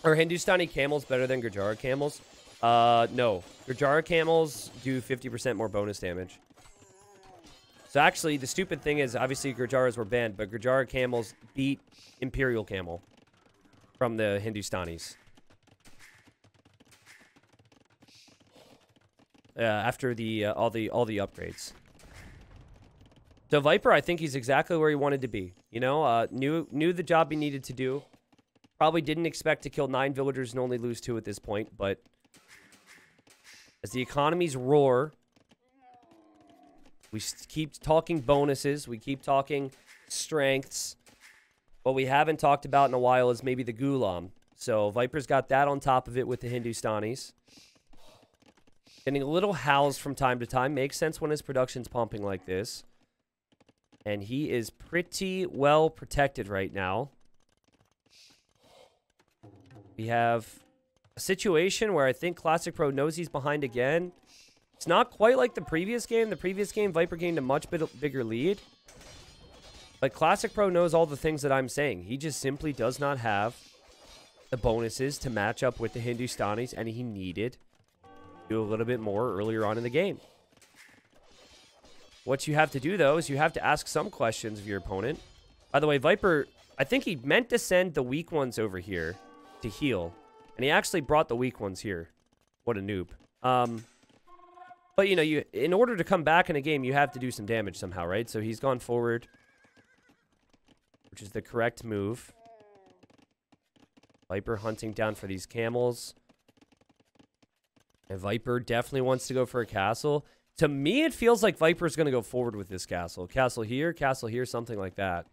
Are Hindustani camels better than Gurjara camels? No. Gurjara camels do 50% more bonus damage. So actually, the stupid thing is, obviously, Gurjaras were banned, but Gurjara camels beat Imperial Camel from the Hindustanis. After the all the upgrades. So Viper, I think he's exactly where he wanted to be. You know, knew the job he needed to do. Probably didn't expect to kill 9 villagers and only lose 2 at this point, but as the economies roar, we keep talking bonuses. We keep talking strengths. What we haven't talked about in a while is maybe the Ghulam. So Viper's got that on top of it with the Hindustanis. Getting a little housed from time to time. Makes sense when his production's pumping like this. And he is pretty well protected right now. We have a situation where I think Classicpro knows he's behind again. It's not quite like the previous game. The previous game, Viper gained a much bigger lead. But Classicpro knows all the things that I'm saying. He just simply does not have the bonuses to match up with the Hindustanis, and he needed to do a little bit more earlier on in the game. What you have to do, though, is you have to ask some questions of your opponent. By the way, Viper, I think he meant to send the weak ones over here to heal. And he actually brought the weak ones here. What a noob. But, you know, in order to come back in a game, you have to do some damage somehow, right? So he's gone forward, which is the correct move. Viper hunting down for these camels. And Viper definitely wants to go for a castle. To me, it feels like Viper's going to go forward with this castle. Castle here, something like that.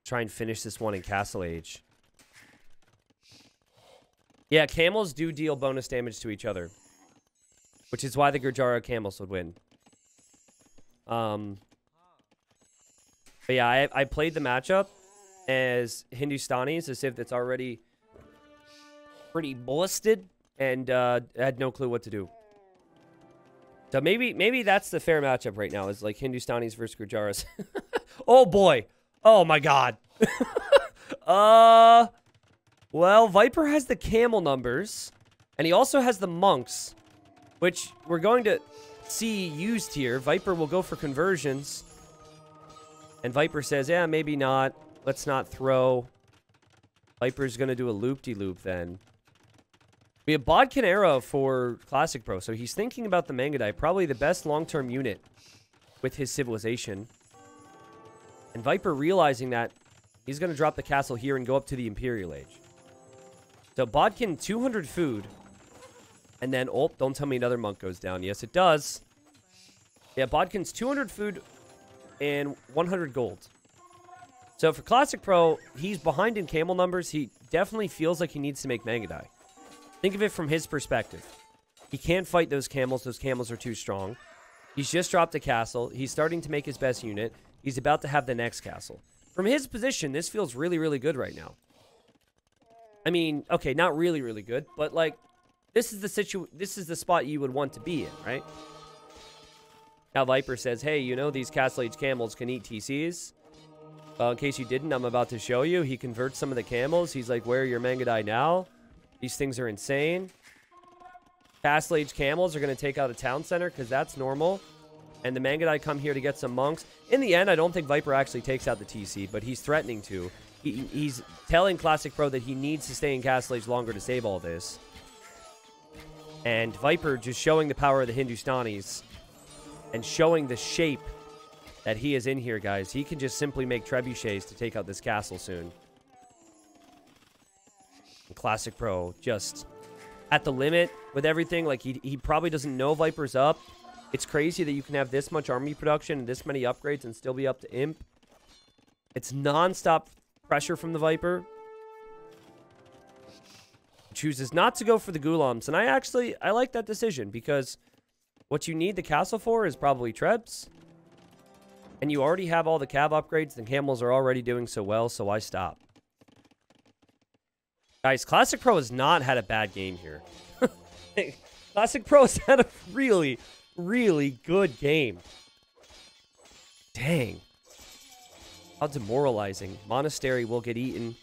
Try and finish this one in Castle Age. Yeah, camels do deal bonus damage to each other, which is why the Gurjara camels would win. But yeah, I played the matchup as Hindustanis, as if it's already pretty busted, and had no clue what to do. So maybe that's the fair matchup right now, is like Hindustanis versus Gurjaras. Oh boy. Oh my god. Well, Viper has the camel numbers, and he also has the monks, which we're going to see used here. Viper will go for conversions. And Viper says, yeah, maybe not. Let's not throw. Viper's going to do a loop-de-loop then. We have Bodkin Arrow for Classicpro, so he's thinking about the Mangadai, probably the best long-term unit with his civilization. And Viper realizing that he's going to drop the castle here and go up to the Imperial Age. So Bodkin, 200 food. And then, oh, don't tell me another monk goes down. Yes, it does. Yeah, Bodkin's 200 food and 100 gold. So for Classicpro, he's behind in camel numbers. He definitely feels like he needs to make Mangadai. Think of it from his perspective. He can't fight those camels. Those camels are too strong. He's just dropped a castle. He's starting to make his best unit. He's about to have the next castle. From his position, this feels really, really good right now. I mean, okay, not really, really good, but like, this is the spot you would want to be in, right? Now Viper says, hey, you know these Castle Age camels can eat TCs. In case you didn't, I'm about to show you. He converts some of the camels. He's like, where are your Mangadai now? These things are insane. Castle Age camels are going to take out a town center because that's normal. And the Mangadai come here to get some monks. In the end, I don't think Viper actually takes out the TC, but he's threatening to. He's telling Classicpro that he needs to stay in Castle Age longer to save all this. And Viper just showing the power of the Hindustanis and showing the shape that he is in here, guys. He can just simply make trebuchets to take out this castle soon. And Classicpro just at the limit with everything. Like, he probably doesn't know Viper's up. It's crazy that you can have this much army production and this many upgrades and still be up to Imp. It's non-stop pressure from the Viper. Chooses not to go for the Ghulams. And I like that decision because what you need the castle for is probably Trebs. And you already have all the cav upgrades. The camels are already doing so well, so why stop? Guys, Classicpro has not had a bad game here. Classicpro has had a really, really good game. Dang. How demoralizing. Monastery will get eaten.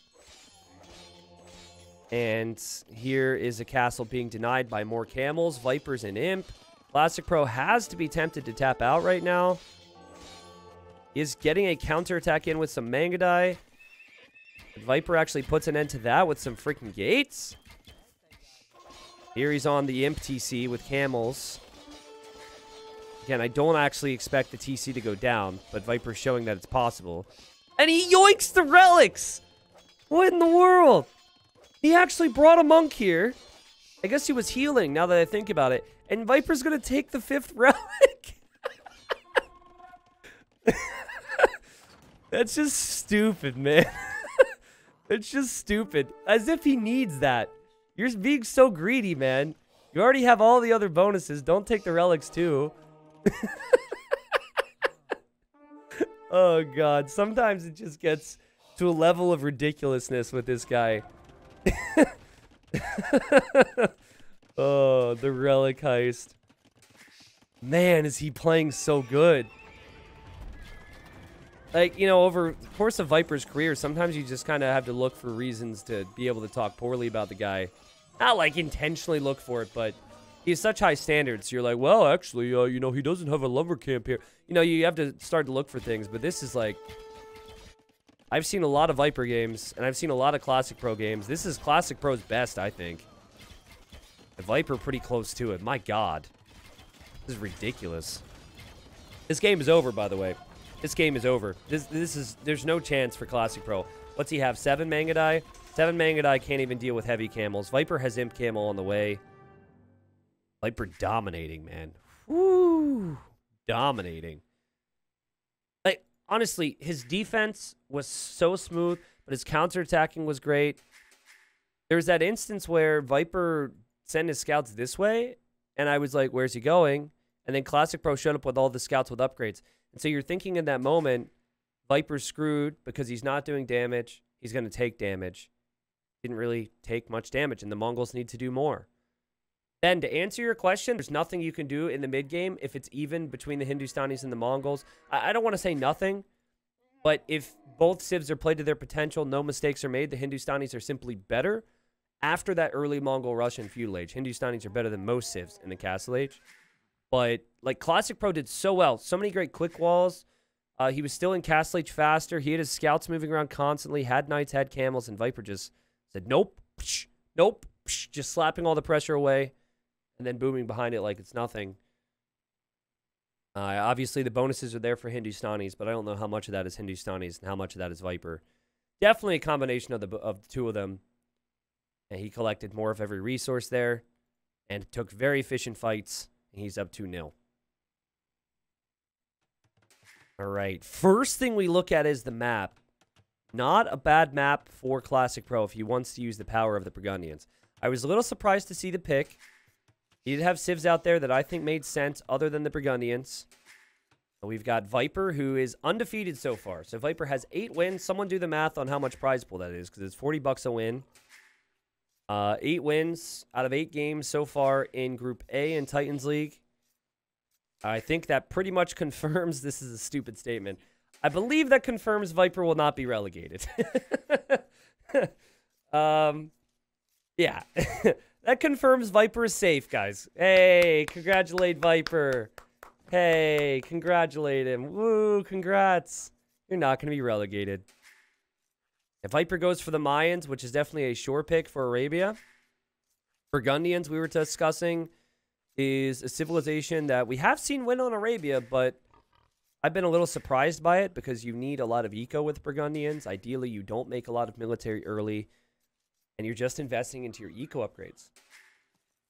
And here is a castle being denied by more camels, Vipers, and Imp. Classicpro has to be tempted to tap out right now. He is getting a counterattack in with some Mangadai. Viper actually puts an end to that with some freaking gates. Here he's on the Imp TC with camels. Again, I don't actually expect the TC to go down, but Viper's showing that it's possible. And he yoinks the relics! What in the world? He actually brought a monk here. I guess he was healing, now that I think about it. And Viper's gonna take the 5th relic. That's just stupid, man. It's just stupid. As if he needs that. You're being so greedy, man. You already have all the other bonuses. Don't take the relics, too. Oh, God. Sometimes it just gets to a level of ridiculousness with this guy. Oh, the relic heist. Man, is he playing so good. Like, you know, over the course of Viper's career, sometimes you just kind of have to look for reasons to be able to talk poorly about the guy. Not, like, intentionally look for it, but he has such high standards. You're like, well, actually, you know, he doesn't have a lumber camp here. You know, you have to start to look for things, but this is like... I've seen a lot of Viper games, and I've seen a lot of Classicpro games. This is Classicpro's best, I think. The Viper pretty close to it. My God. This is ridiculous. This game is over, by the way. This game is over. There's no chance for Classicpro. What's he have? 7 Mangadai? 7 Mangadai can't even deal with heavy camels. Viper has Imp Camel on the way. Viper dominating, man. Woo! Dominating. Like, honestly, his defense was so smooth, but his counterattacking was great. There's that instance where Viper sent his scouts this way, and I was like, where's he going? And then Classicpro showed up with all the scouts with upgrades. And so you're thinking in that moment, Viper's screwed because he's not doing damage. He's going to take damage. Didn't really take much damage, and the Mongols need to do more. Ben, to answer your question, there's nothing you can do in the mid-game if it's even between the Hindustanis and the Mongols. I don't want to say nothing, but if both civs are played to their potential, no mistakes are made, the Hindustanis are simply better. After that early Mongol-Russian feudal age, Hindustanis are better than most civs in the Castle Age. But, like, Classicpro did so well. So many great quick walls. He was still in Castle Age faster. He had his scouts moving around constantly. Had knights, had camels, and Viper just said, nope, psh, nope, psh, just slapping all the pressure away. And then booming behind it like it's nothing. Obviously, the bonuses are there for Hindustanis, but I don't know how much of that is Hindustanis and how much of that is Viper. Definitely a combination of the two of them. And he collected more of every resource there and took very efficient fights. He's up 2-0. All right. First thing we look at is the map. Not a bad map for Classicpro if he wants to use the power of the Burgundians. I was a little surprised to see the pick. He did have civs out there that I think made sense other than the Burgundians. We've got Viper, who is undefeated so far. So Viper has 8 wins. Someone do the math on how much prize pool that is, because it's $40 a win. 8 wins out of 8 games so far in Group A in Titans League. I think that pretty much confirms, this is a stupid statement. I believe that confirms Viper will not be relegated. Yeah. That confirms Viper is safe, guys. Hey, congratulate Viper. Hey, congratulate him. Woo, congrats. You're not going to be relegated. If Viper goes for the Mayans, which is definitely a sure pick for Arabia. Burgundians, we were discussing, is a civilization that we have seen win on Arabia, but I've been a little surprised by it because you need a lot of eco with Burgundians. Ideally, you don't make a lot of military early, and you're just investing into your eco upgrades.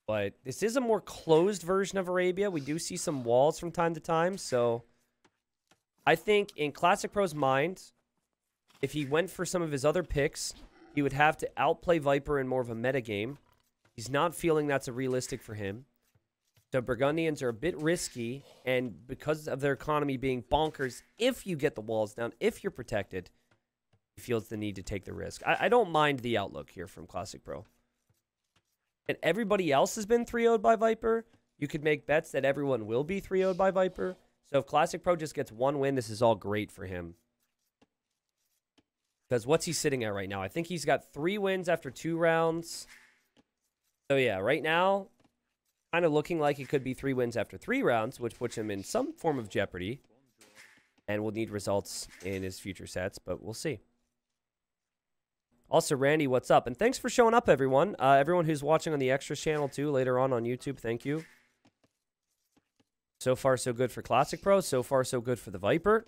But this is a more closed version of Arabia. We do see some walls from time to time, so I think in Classicpro's mind, if he went for some of his other picks, he would have to outplay Viper in more of a metagame. He's not feeling that's a realistic for him. So Burgundians are a bit risky, and because of their economy being bonkers, if you get the walls down, if you're protected, he feels the need to take the risk. I don't mind the outlook here from Classicpro. And everybody else has been 3-0'd by Viper. You could make bets that everyone will be 3-0'd by Viper. So if Classicpro just gets one win, this is all great for him. Because what's he sitting at right now? I think he's got 3 wins after 2 rounds. So yeah, right now, kind of looking like it could be 3 wins after 3 rounds, which puts him in some form of jeopardy. And will need results in his future sets, but we'll see. Also, Randy, what's up? And thanks for showing up, everyone. Everyone who's watching on the Extras channel, too, later on YouTube, thank you. So far, so good for Classicpro. So far, so good for the Viper.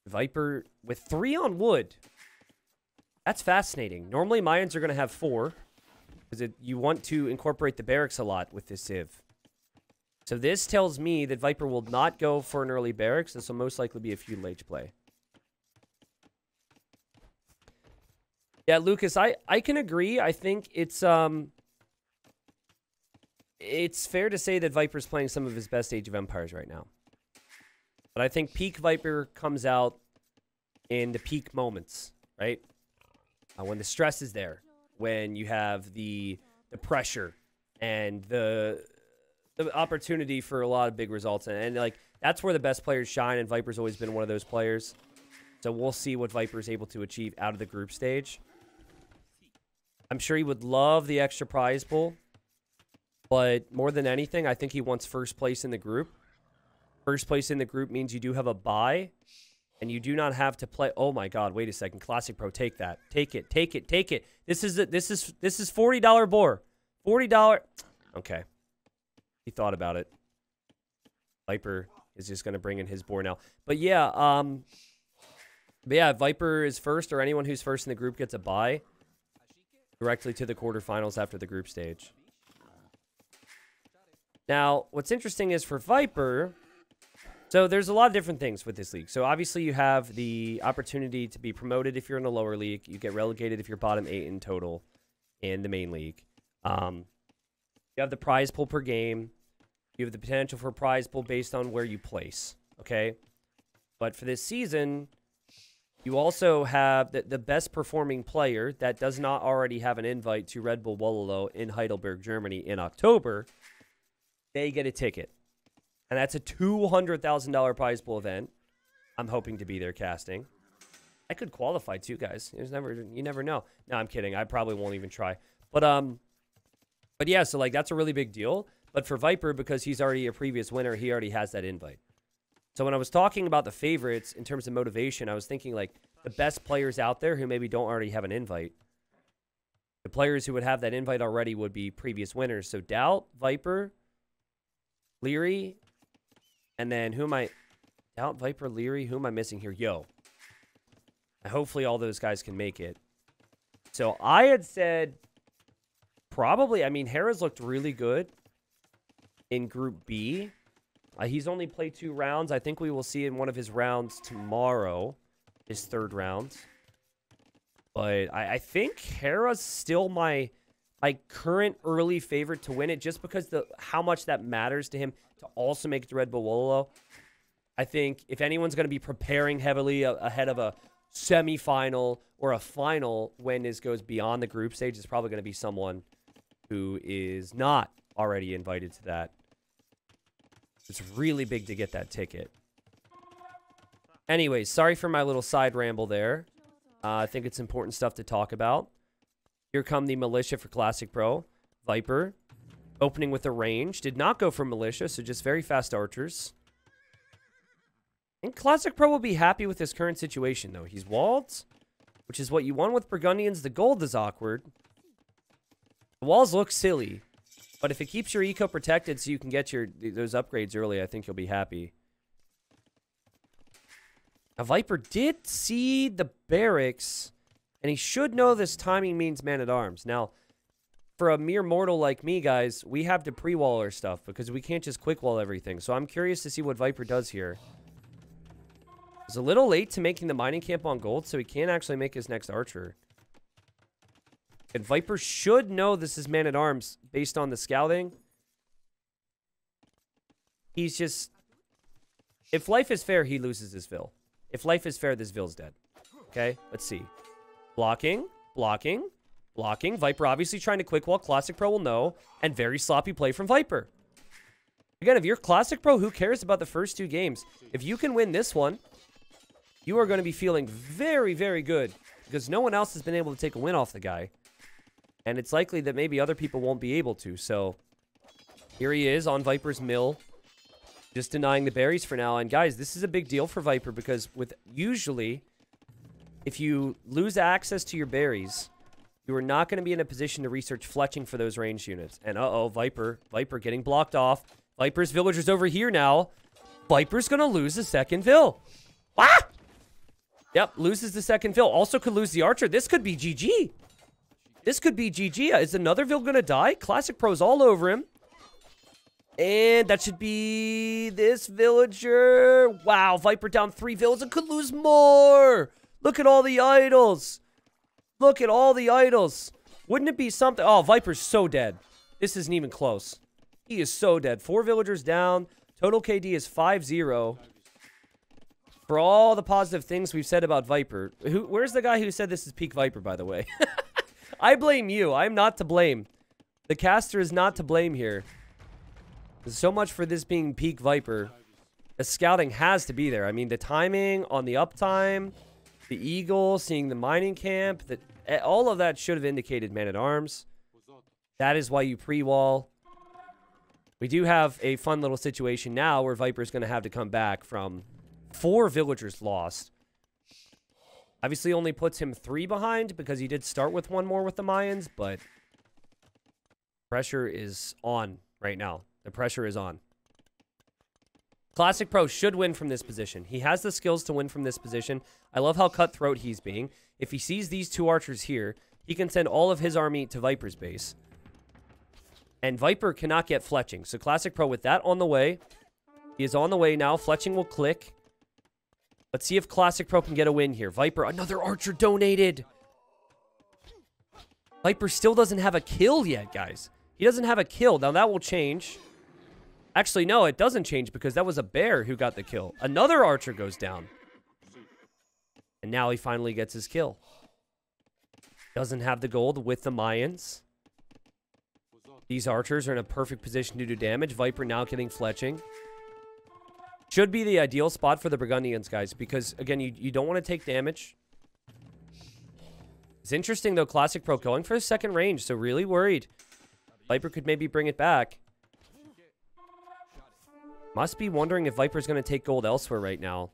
Viper with 3 on wood. That's fascinating. Normally, Mayans are going to have 4. Because you want to incorporate the barracks a lot with this Civ. So this tells me that Viper will not go for an early barracks. This will most likely be a feudal age play. Yeah, Lucas, I can agree. I think it's fair to say that Viper's playing some of his best Age of Empires right now. But I think peak Viper comes out in the peak moments, right? When the stress is there. When you have the pressure and the opportunity for a lot of big results. And like, that's where the best players shine, and Viper's always been one of those players. So we'll see what Viper's able to achieve out of the group stage. I'm sure he would love the extra prize pool. But more than anything, I think he wants first place in the group. First place in the group means you do have a bye. And you do not have to play. Oh my God! Wait a second, Classicpro, take that, take it, take it, take it. This is $40 boar, $40. Okay, he thought about it. Viper is just gonna bring in his boar now. But yeah, Viper is first, or anyone who's first in the group gets a bye directly to the quarterfinals after the group stage. Now, what's interesting is for Viper. So there's a lot of different things with this league. So obviously you have the opportunity to be promoted if you're in the lower league. You get relegated if you're bottom 8 in total in the main league. You have the prize pool per game. You have the potential for a prize pool based on where you place. Okay? But for this season, you also have the best performing player that does not already have an invite to Red Bull Wololo in Heidelberg, Germany in October. They get a ticket. And that's a $200,000 prize pool event. I'm hoping to be there casting. I could qualify too, guys. You never know. No, I'm kidding. I probably won't even try. But yeah, so like that's a really big deal. But for Viper, because he's already a previous winner, he already has that invite. So when I was talking about the favorites in terms of motivation, I was thinking like the best players out there who maybe don't already have an invite. The players who would have that invite already would be previous winners. So Doubt, Viper, Leary. And then who am I? Doubt, Viper, Leary. Who am I missing here? Yo. And hopefully all those guys can make it. So I had said probably, I mean, Hera's looked really good in Group B. He's only played 2 rounds. I think we will see in one of his rounds tomorrow, his 3rd round. But I think Hera's still my current early favorite to win it, just because how much that matters to him to also make it to Red Bull Wololo. I think if anyone's going to be preparing heavily ahead of a semifinal or a final when this goes beyond the group stage, it's probably going to be someone who is not already invited to that. It's really big to get that ticket. Anyways, sorry for my little side ramble there. I think it's important stuff to talk about. Here come the Militia for Classicpro. Viper, opening with a range. Did not go for Militia, so just very fast archers. And Classicpro will be happy with his current situation, though. He's walled, which is what you want with Burgundians. The gold is awkward. The walls look silly, but if it keeps your eco protected so you can get those upgrades early, I think you'll be happy. Now, Viper did see the barracks, and he should know this timing means man-at-arms. Now, for a mere mortal like me, guys, we have to pre-wall our stuff because we can't just quick-wall everything. So I'm curious to see what Viper does here. He's a little late to making the mining camp on gold, so he can't actually make his next archer. And Viper should know this is man-at-arms based on the scouting. He's just... If life is fair, he loses his Vil. If life is fair, this Vil's dead. Okay, let's see. Blocking, blocking, blocking. Viper obviously trying to quick wall. Classicpro will know. And very sloppy play from Viper. Again, if you're Classicpro, who cares about the first 2 games? If you can win this one, you are going to be feeling very, very good. Because no one else has been able to take a win off the guy. And it's likely that maybe other people won't be able to. So, here he is on Viper's mill. Just denying the berries for now. And guys, this is a big deal for Viper because usually, if you lose access to your berries, you are not going to be in a position to research fletching for those ranged units. And uh-oh, Viper getting blocked off. Viper's villagers over here now. Viper's going to lose the second Vil. Ah! Yep, loses the second Vil. Also could lose the archer. This could be GG. This could be GG. Is another Vil going to die? Classicpro's all over him. And that should be this villager. Wow, Viper down 3 Vils and could lose more. Look at all the idols. Look at all the idols. Wouldn't it be something? Oh, Viper's so dead. This isn't even close. He is so dead. 4 villagers down. Total KD is 5-0. For all the positive things we've said about Viper. Where's the guy who said this is peak Viper, by the way? I blame you. I'm not to blame. The caster is not to blame here. So much for this being peak Viper. The scouting has to be there. I mean, the timing on the uptime, the eagle, seeing the mining camp, all of that should have indicated man-at-arms. That is why you pre-wall. We do have a fun little situation now where Viper's going to have to come back from 4 villagers lost. Obviously only puts him 3 behind because he did start with 1 more with the Mayans, but pressure is on right now. The pressure is on. Classicpro should win from this position. He has the skills to win from this position. I love how cutthroat he's being. If he sees these 2 archers here, he can send all of his army to Viper's base. And Viper cannot get fletching. So Classicpro with that on the way. He is on the way now. Fletching will click. Let's see if Classicpro can get a win here. Viper, another archer donated. Viper still doesn't have a kill yet, guys. He doesn't have a kill. Now that will change. Actually, no, it doesn't change because that was a bear who got the kill. Another archer goes down. And now he finally gets his kill. Doesn't have the gold with the Mayans. These archers are in a perfect position to do damage. Viper now getting fletching. Should be the ideal spot for the Burgundians, guys, because, again, you don't want to take damage. It's interesting, though, Classicpro going for a second range, so really worried. Viper could maybe bring it back. Must be wondering if Viper's going to take gold elsewhere right now.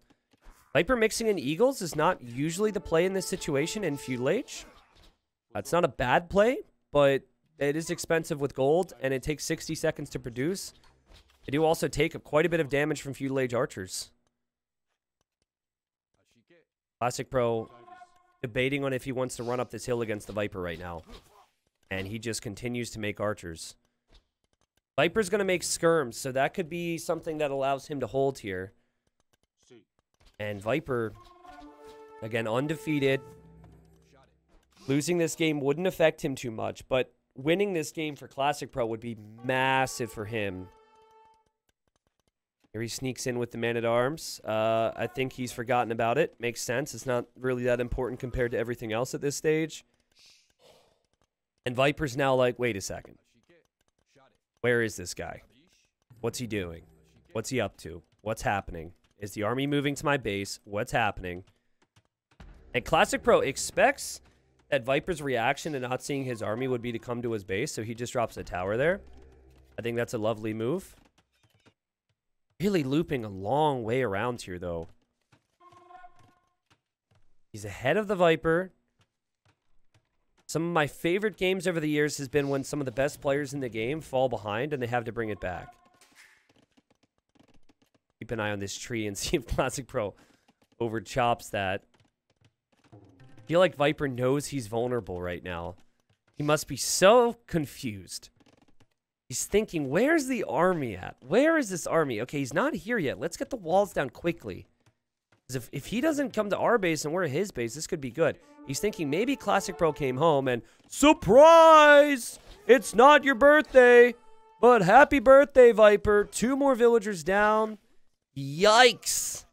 Viper mixing in Eagles is not usually the play in this situation in Feudal Age. It's not a bad play, but it is expensive with gold, and it takes 60 seconds to produce. They do also take quite a bit of damage from Feudal Age archers. Classicpro debating on if he wants to run up this hill against the Viper right now. And he just continues to make archers. Viper's going to make skirms, so that could be something that allows him to hold here. And Viper, again, undefeated. Losing this game wouldn't affect him too much, but winning this game for Classicpro would be massive for him. Here he sneaks in with the man-at-arms. I think he's forgotten about it. Makes sense. It's not really that important compared to everything else at this stage. And Viper's now like, wait a second. Where is this guy? What's he doing? What's he up to? What's happening? Is the army moving to my base? What's happening? And Classic Pro expects that Viper's reaction to not seeing his army would be to come to his base, so he just drops a tower there. I think that's a lovely move. Really looping a long way around here, though. He's ahead of the Viper. Some of my favorite games over the years has been when some of the best players in the game fall behind and they have to bring it back. Keep an eye on this tree and see if Classic Pro overchops that. I feel like Viper knows he's vulnerable right now. He must be so confused. He's thinking, where's the army at? Where is this army? Okay, he's not here yet. Let's get the walls down quickly. Because if he doesn't come to our base and we're at his base, this could be good. He's thinking maybe Classic Pro came home and, surprise! It's not your birthday, but happy birthday, Viper. 2 more villagers down. Yikes.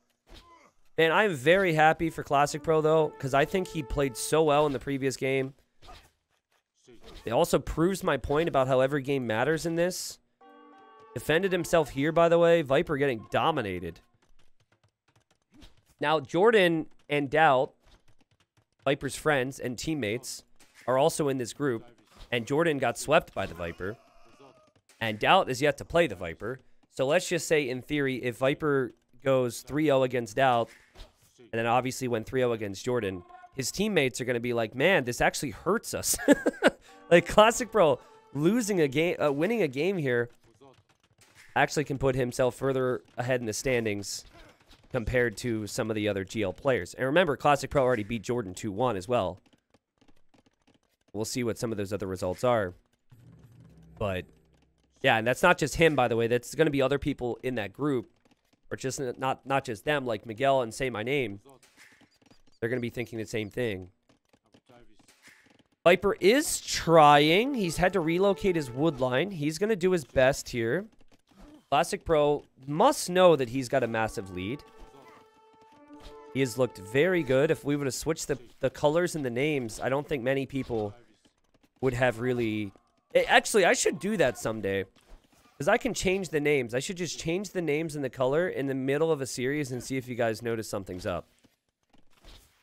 Man, I'm very happy for Classic Pro, though, because I think he played so well in the previous game. It also proves my point about how every game matters in this. Defended himself here, by the way. Viper getting dominated. Now, Jordan and Doubt, Viper's friends and teammates, are also in this group. And Jordan got swept by the Viper. And Doubt is yet to play the Viper. So let's just say, in theory, if Viper goes 3-0 against Doubt, and then obviously went 3-0 against Jordan, his teammates are going to be like, man, this actually hurts us. Like, Classic Pro losing a game, winning a game here actually can put himself further ahead in the standings compared to some of the other GL players. And remember, Classic Pro already beat Jordan 2-1 as well. We'll see what some of those other results are. But, yeah, and that's not just him, by the way. That's going to be other people in that group. Or just not just them, like Miguel and Say My Name. They're going to be thinking the same thing. Viper is trying. He's had to relocate his wood line. He's going to do his best here. Classic Pro must know that he's got a massive lead. He has looked very good. If we would have switched the colors and the names, I don't think many people would have really... Actually, I should do that someday. Because I can change the names. I should just change the names and the color in the middle of a series and see if you guys notice something's up.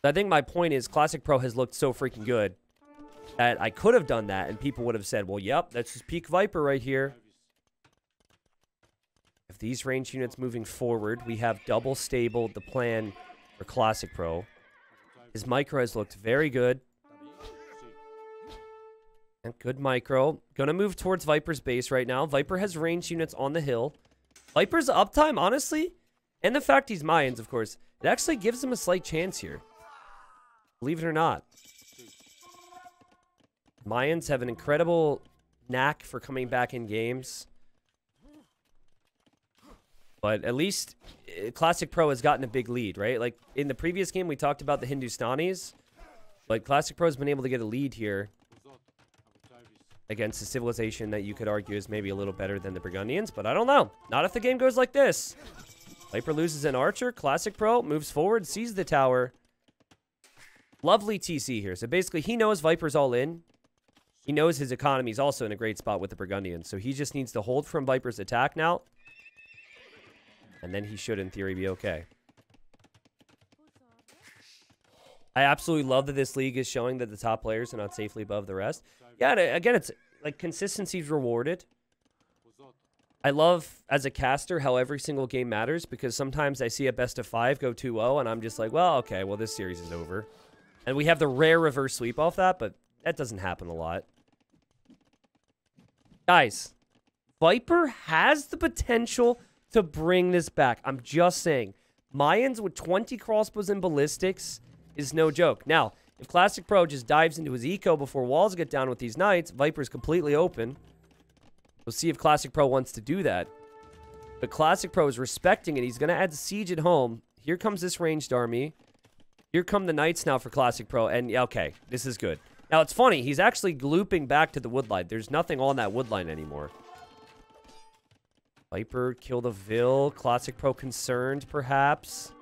I think my point is Classic Pro has looked so freaking good that I could have done that and people would have said, well, yep, that's just peak Viper right here. If these range units moving forward, we have double stabled the plan for Classic Pro. His micro has looked very good. And good micro. Gonna move towards Viper's base right now. Viper has range units on the hill. Viper's uptime, honestly, and the fact he's Mayans, of course, it actually gives him a slight chance here. Believe it or not. Mayans have an incredible knack for coming back in games. But at least Classic Pro has gotten a big lead, right? Like, in the previous game, we talked about the Hindustanis. But Classic Pro has been able to get a lead here against a civilization that you could argue is maybe a little better than the Burgundians. But I don't know. Not if the game goes like this. Viper loses an archer. Classic Pro moves forward, sees the tower. Lovely TC here. So basically, he knows Viper's all in. He knows his economy is also in a great spot with the Burgundians. So he just needs to hold from Viper's attack now. And then he should, in theory, be okay. I absolutely love that this league is showing that the top players are not safely above the rest. Yeah, again, it's like consistency's rewarded. I love, as a caster, how every single game matters. Because sometimes I see a best of 5 go 2-0. And I'm just like, well, okay, well, this series is over. And we have the rare reverse sweep off that. But that doesn't happen a lot. Guys, Viper has the potential to bring this back. I'm just saying. Mayans with 20 crossbows and ballistics is no joke. Now, if Classic Pro just dives into his eco before walls get down with these knights, Viper's completely open. We'll see if Classic Pro wants to do that. But Classic Pro is respecting it. He's going to add siege at home. Here comes this ranged army. Here come the knights now for Classic Pro. And, okay, this is good. Now, it's funny. He's actually looping back to the woodline. There's nothing on that woodline anymore. Viper killed a Vil. Classic Pro concerned, perhaps.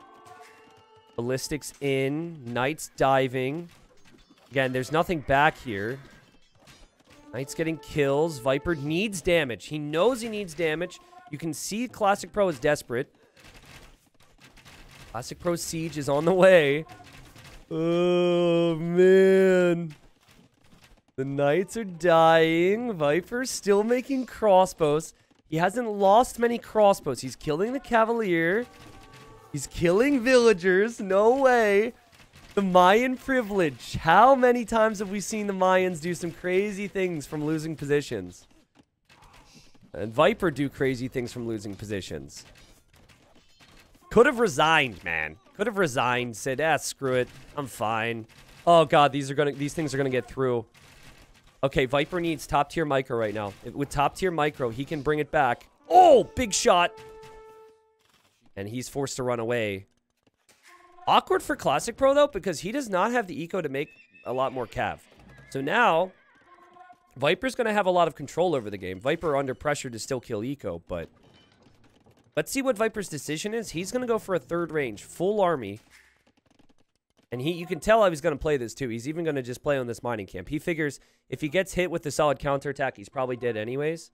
Ballistics in. Knights diving. Again, there's nothing back here. Knights getting kills. Viper needs damage. He knows he needs damage. You can see Classic Pro is desperate. Classic Pro Siege is on the way. Oh, man. The Knights are dying. Viper's still making crossbows. He hasn't lost many crossbows. He's killing the Cavalier. He's killing villagers. No way. The Mayan privilege. How many times have we seen the Mayans do some crazy things from losing positions? And Viper do crazy things from losing positions. Could have resigned, man. Could have resigned. Said, screw it. I'm fine. Oh, God. These things are gonna get through. Okay, Viper needs top-tier micro right now. With top-tier micro, he can bring it back. Oh, big shot. And he's forced to run away. Awkward for Classic Pro, though, because he does not have the eco to make a lot more cav. So now, Viper's going to have a lot of control over the game. Viper under pressure to still kill eco, but let's see what Viper's decision is. He's going to go for a third range, full army. And you can tell how he's going to play this, too. He's even going to just play on this mining camp. He figures if he gets hit with the solid counterattack, he's probably dead anyways.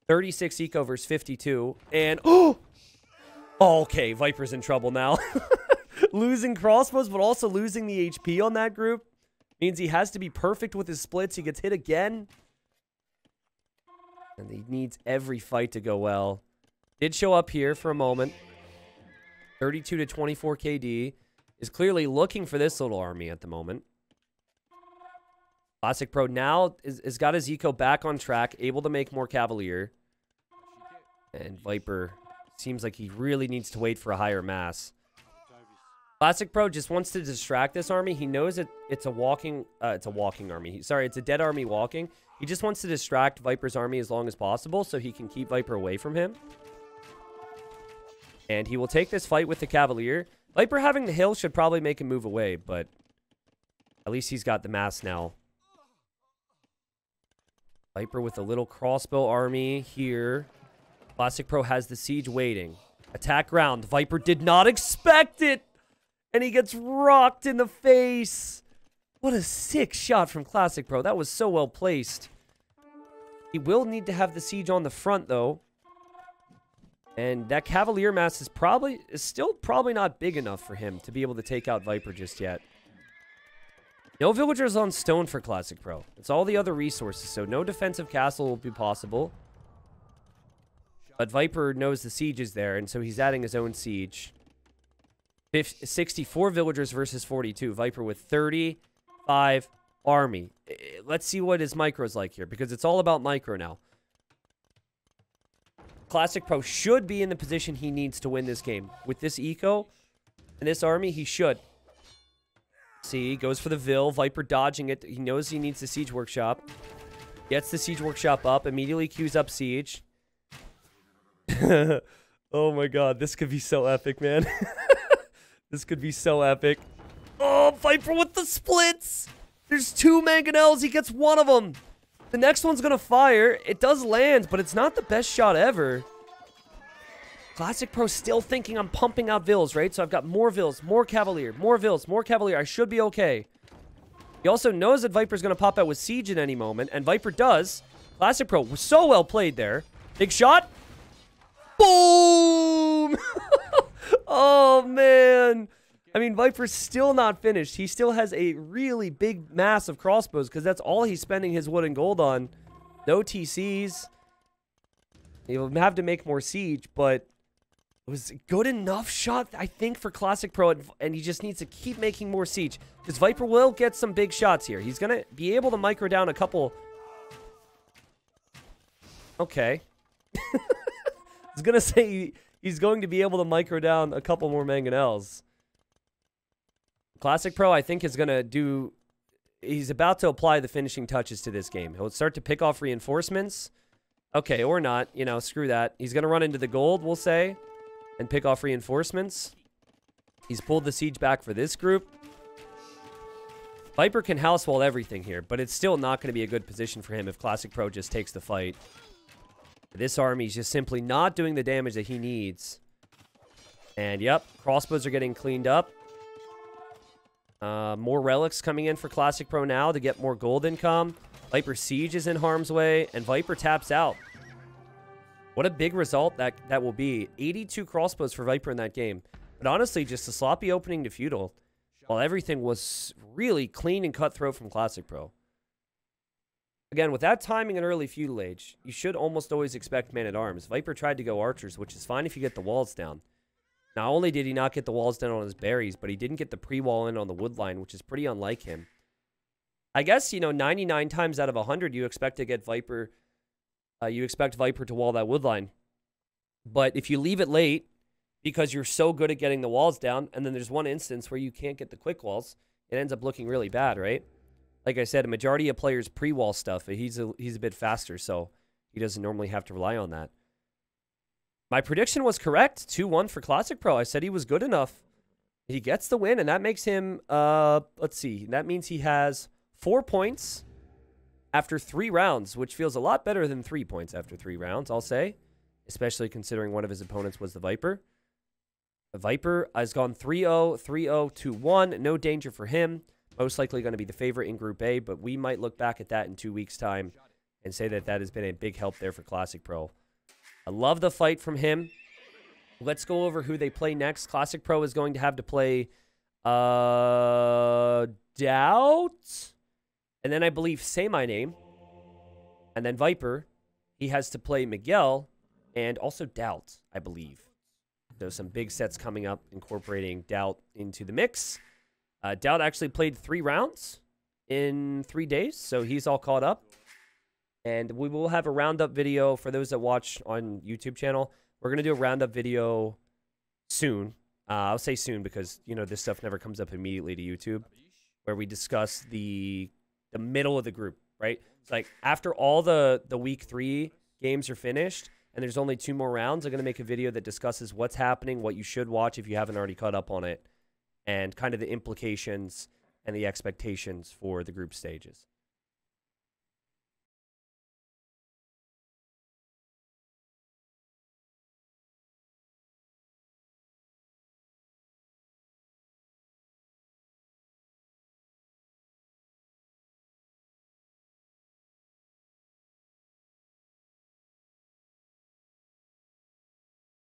36 eco versus 52. And, oh, okay, Viper's in trouble now. Losing crossbows, but also losing the HP on that group means he has to be perfect with his splits. He gets hit again. And he needs every fight to go well. Did show up here for a moment. 32 to 24 KD. Is clearly looking for this little army at the moment. Classic Pro now has got his eco back on track, able to make more Cavalier. And Viper seems like he really needs to wait for a higher mass. Classic Pro just wants to distract this army. He knows it's a walking army. Sorry, it's a dead army walking. He just wants to distract Viper's army as long as possible so he can keep Viper away from him. And he will take this fight with the Cavalier. Viper having the hill should probably make him move away, but at least he's got the mass now. Viper with a little crossbow army here. Classic Pro has the siege waiting. Attack ground. Viper did not expect it, and he gets rocked in the face. What a sick shot from Classic Pro. That was so well placed. He will need to have the siege on the front, though. And that Cavalier mass is still probably not big enough for him to be able to take out Viper just yet. No villagers on stone for Classic Pro. It's all the other resources, so no defensive castle will be possible. But Viper knows the siege is there, and so he's adding his own siege. 64 villagers versus 42. Viper with 35 army. Let's see what his micro's like here, because it's all about micro now. Classic Pro should be in the position he needs to win this game. With this eco and this army, he should. See, goes for the Vill. Viper dodging it. He knows he needs the Siege Workshop. Gets the Siege Workshop up. Immediately queues up Siege. Oh my god, this could be so epic, man. This could be so epic. Oh, Viper with the splits! There's 2 mangonels. He gets one of them. The next one's going to fire. It does land, but it's not the best shot ever. Classic Pro still thinking I'm pumping out Vills, right? So I've got more Vills, more Cavalier, more Vills, more Cavalier. I should be okay. He also knows that Viper's going to pop out with Siege at any moment, and Viper does. Classic Pro was so well played there. Big shot. Boom! Oh, man. I mean, Viper's still not finished. He still has a really big mass of crossbows because that's all he's spending his wood and gold on. No TCs. He'll have to make more siege, but it was a good enough shot, I think, for Classic Pro, and he just needs to keep making more siege because Viper will get some big shots here. He's going to be able to micro down a couple. Okay. I was going to say he's going to be able to micro down a couple more mangonels. Classic Pro, I think, is going to do... He's about to apply the finishing touches to this game. He'll start to pick off reinforcements. Okay, or not. You know, screw that. He's going to run into the gold, we'll say, and pick off reinforcements. He's pulled the siege back for this group. Viper can house wall everything here, but it's still not going to be a good position for him if Classic Pro just takes the fight. This army's just simply not doing the damage that he needs. And, yep, crossbows are getting cleaned up. More relics coming in for Classic Pro now to get more gold income. Viper Siege is in harm's way, and Viper taps out. What a big result that will be. 82 crossbows for Viper in that game. But honestly, just a sloppy opening to Feudal, while everything was really clean and cutthroat from Classicpro. Again, with that timing in early Feudal Age, you should almost always expect Man-at-Arms. Viper tried to go Archers, which is fine if you get the walls down. Not only did he not get the walls down on his berries, but he didn't get the pre-wall in on the wood line, which is pretty unlike him. I guess, 99 times out of 100, you expect to get Viper. You expect Viper to wall that wood line. But if you leave it late, because you're so good at getting the walls down, and then there's one instance where you can't get the quick walls, it ends up looking really bad, right? Like I said, a majority of players pre-wall stuff, but he's a bit faster, so he doesn't normally have to rely on that. My prediction was correct, 2-1 for Classicpro. I said he was good enough. He gets the win, and that makes him, let's see, that means he has 4 points after 3 rounds, which feels a lot better than 3 points after 3 rounds, I'll say, especially considering one of his opponents was the Viper. The Viper has gone 3-0, 3-0, 2-1. No danger for him. Most likely going to be the favorite in Group A, but we might look back at that in 2 weeks' time and say that that has been a big help there for Classicpro. I love the fight from him. Let's go over who they play next. Classicpro is going to have to play Doubt. And then I believe Say My Name. And then Viper, he has to play Miguel and also Doubt, I believe. So some big sets coming up incorporating Doubt into the mix. Doubt actually played 3 rounds in 3 days, so he's all caught up. And we will have a roundup video for those that watch on YouTube channel. We're going to do a roundup video soon. I'll say soon because, this stuff never comes up immediately to YouTube, where we discuss the middle of the group, right? It's like after all the week 3 games are finished and there's only 2 more rounds, I'm going to make a video that discusses what's happening, what you should watch if you haven't already caught up on it, and kind of the implications and the expectations for the group stages.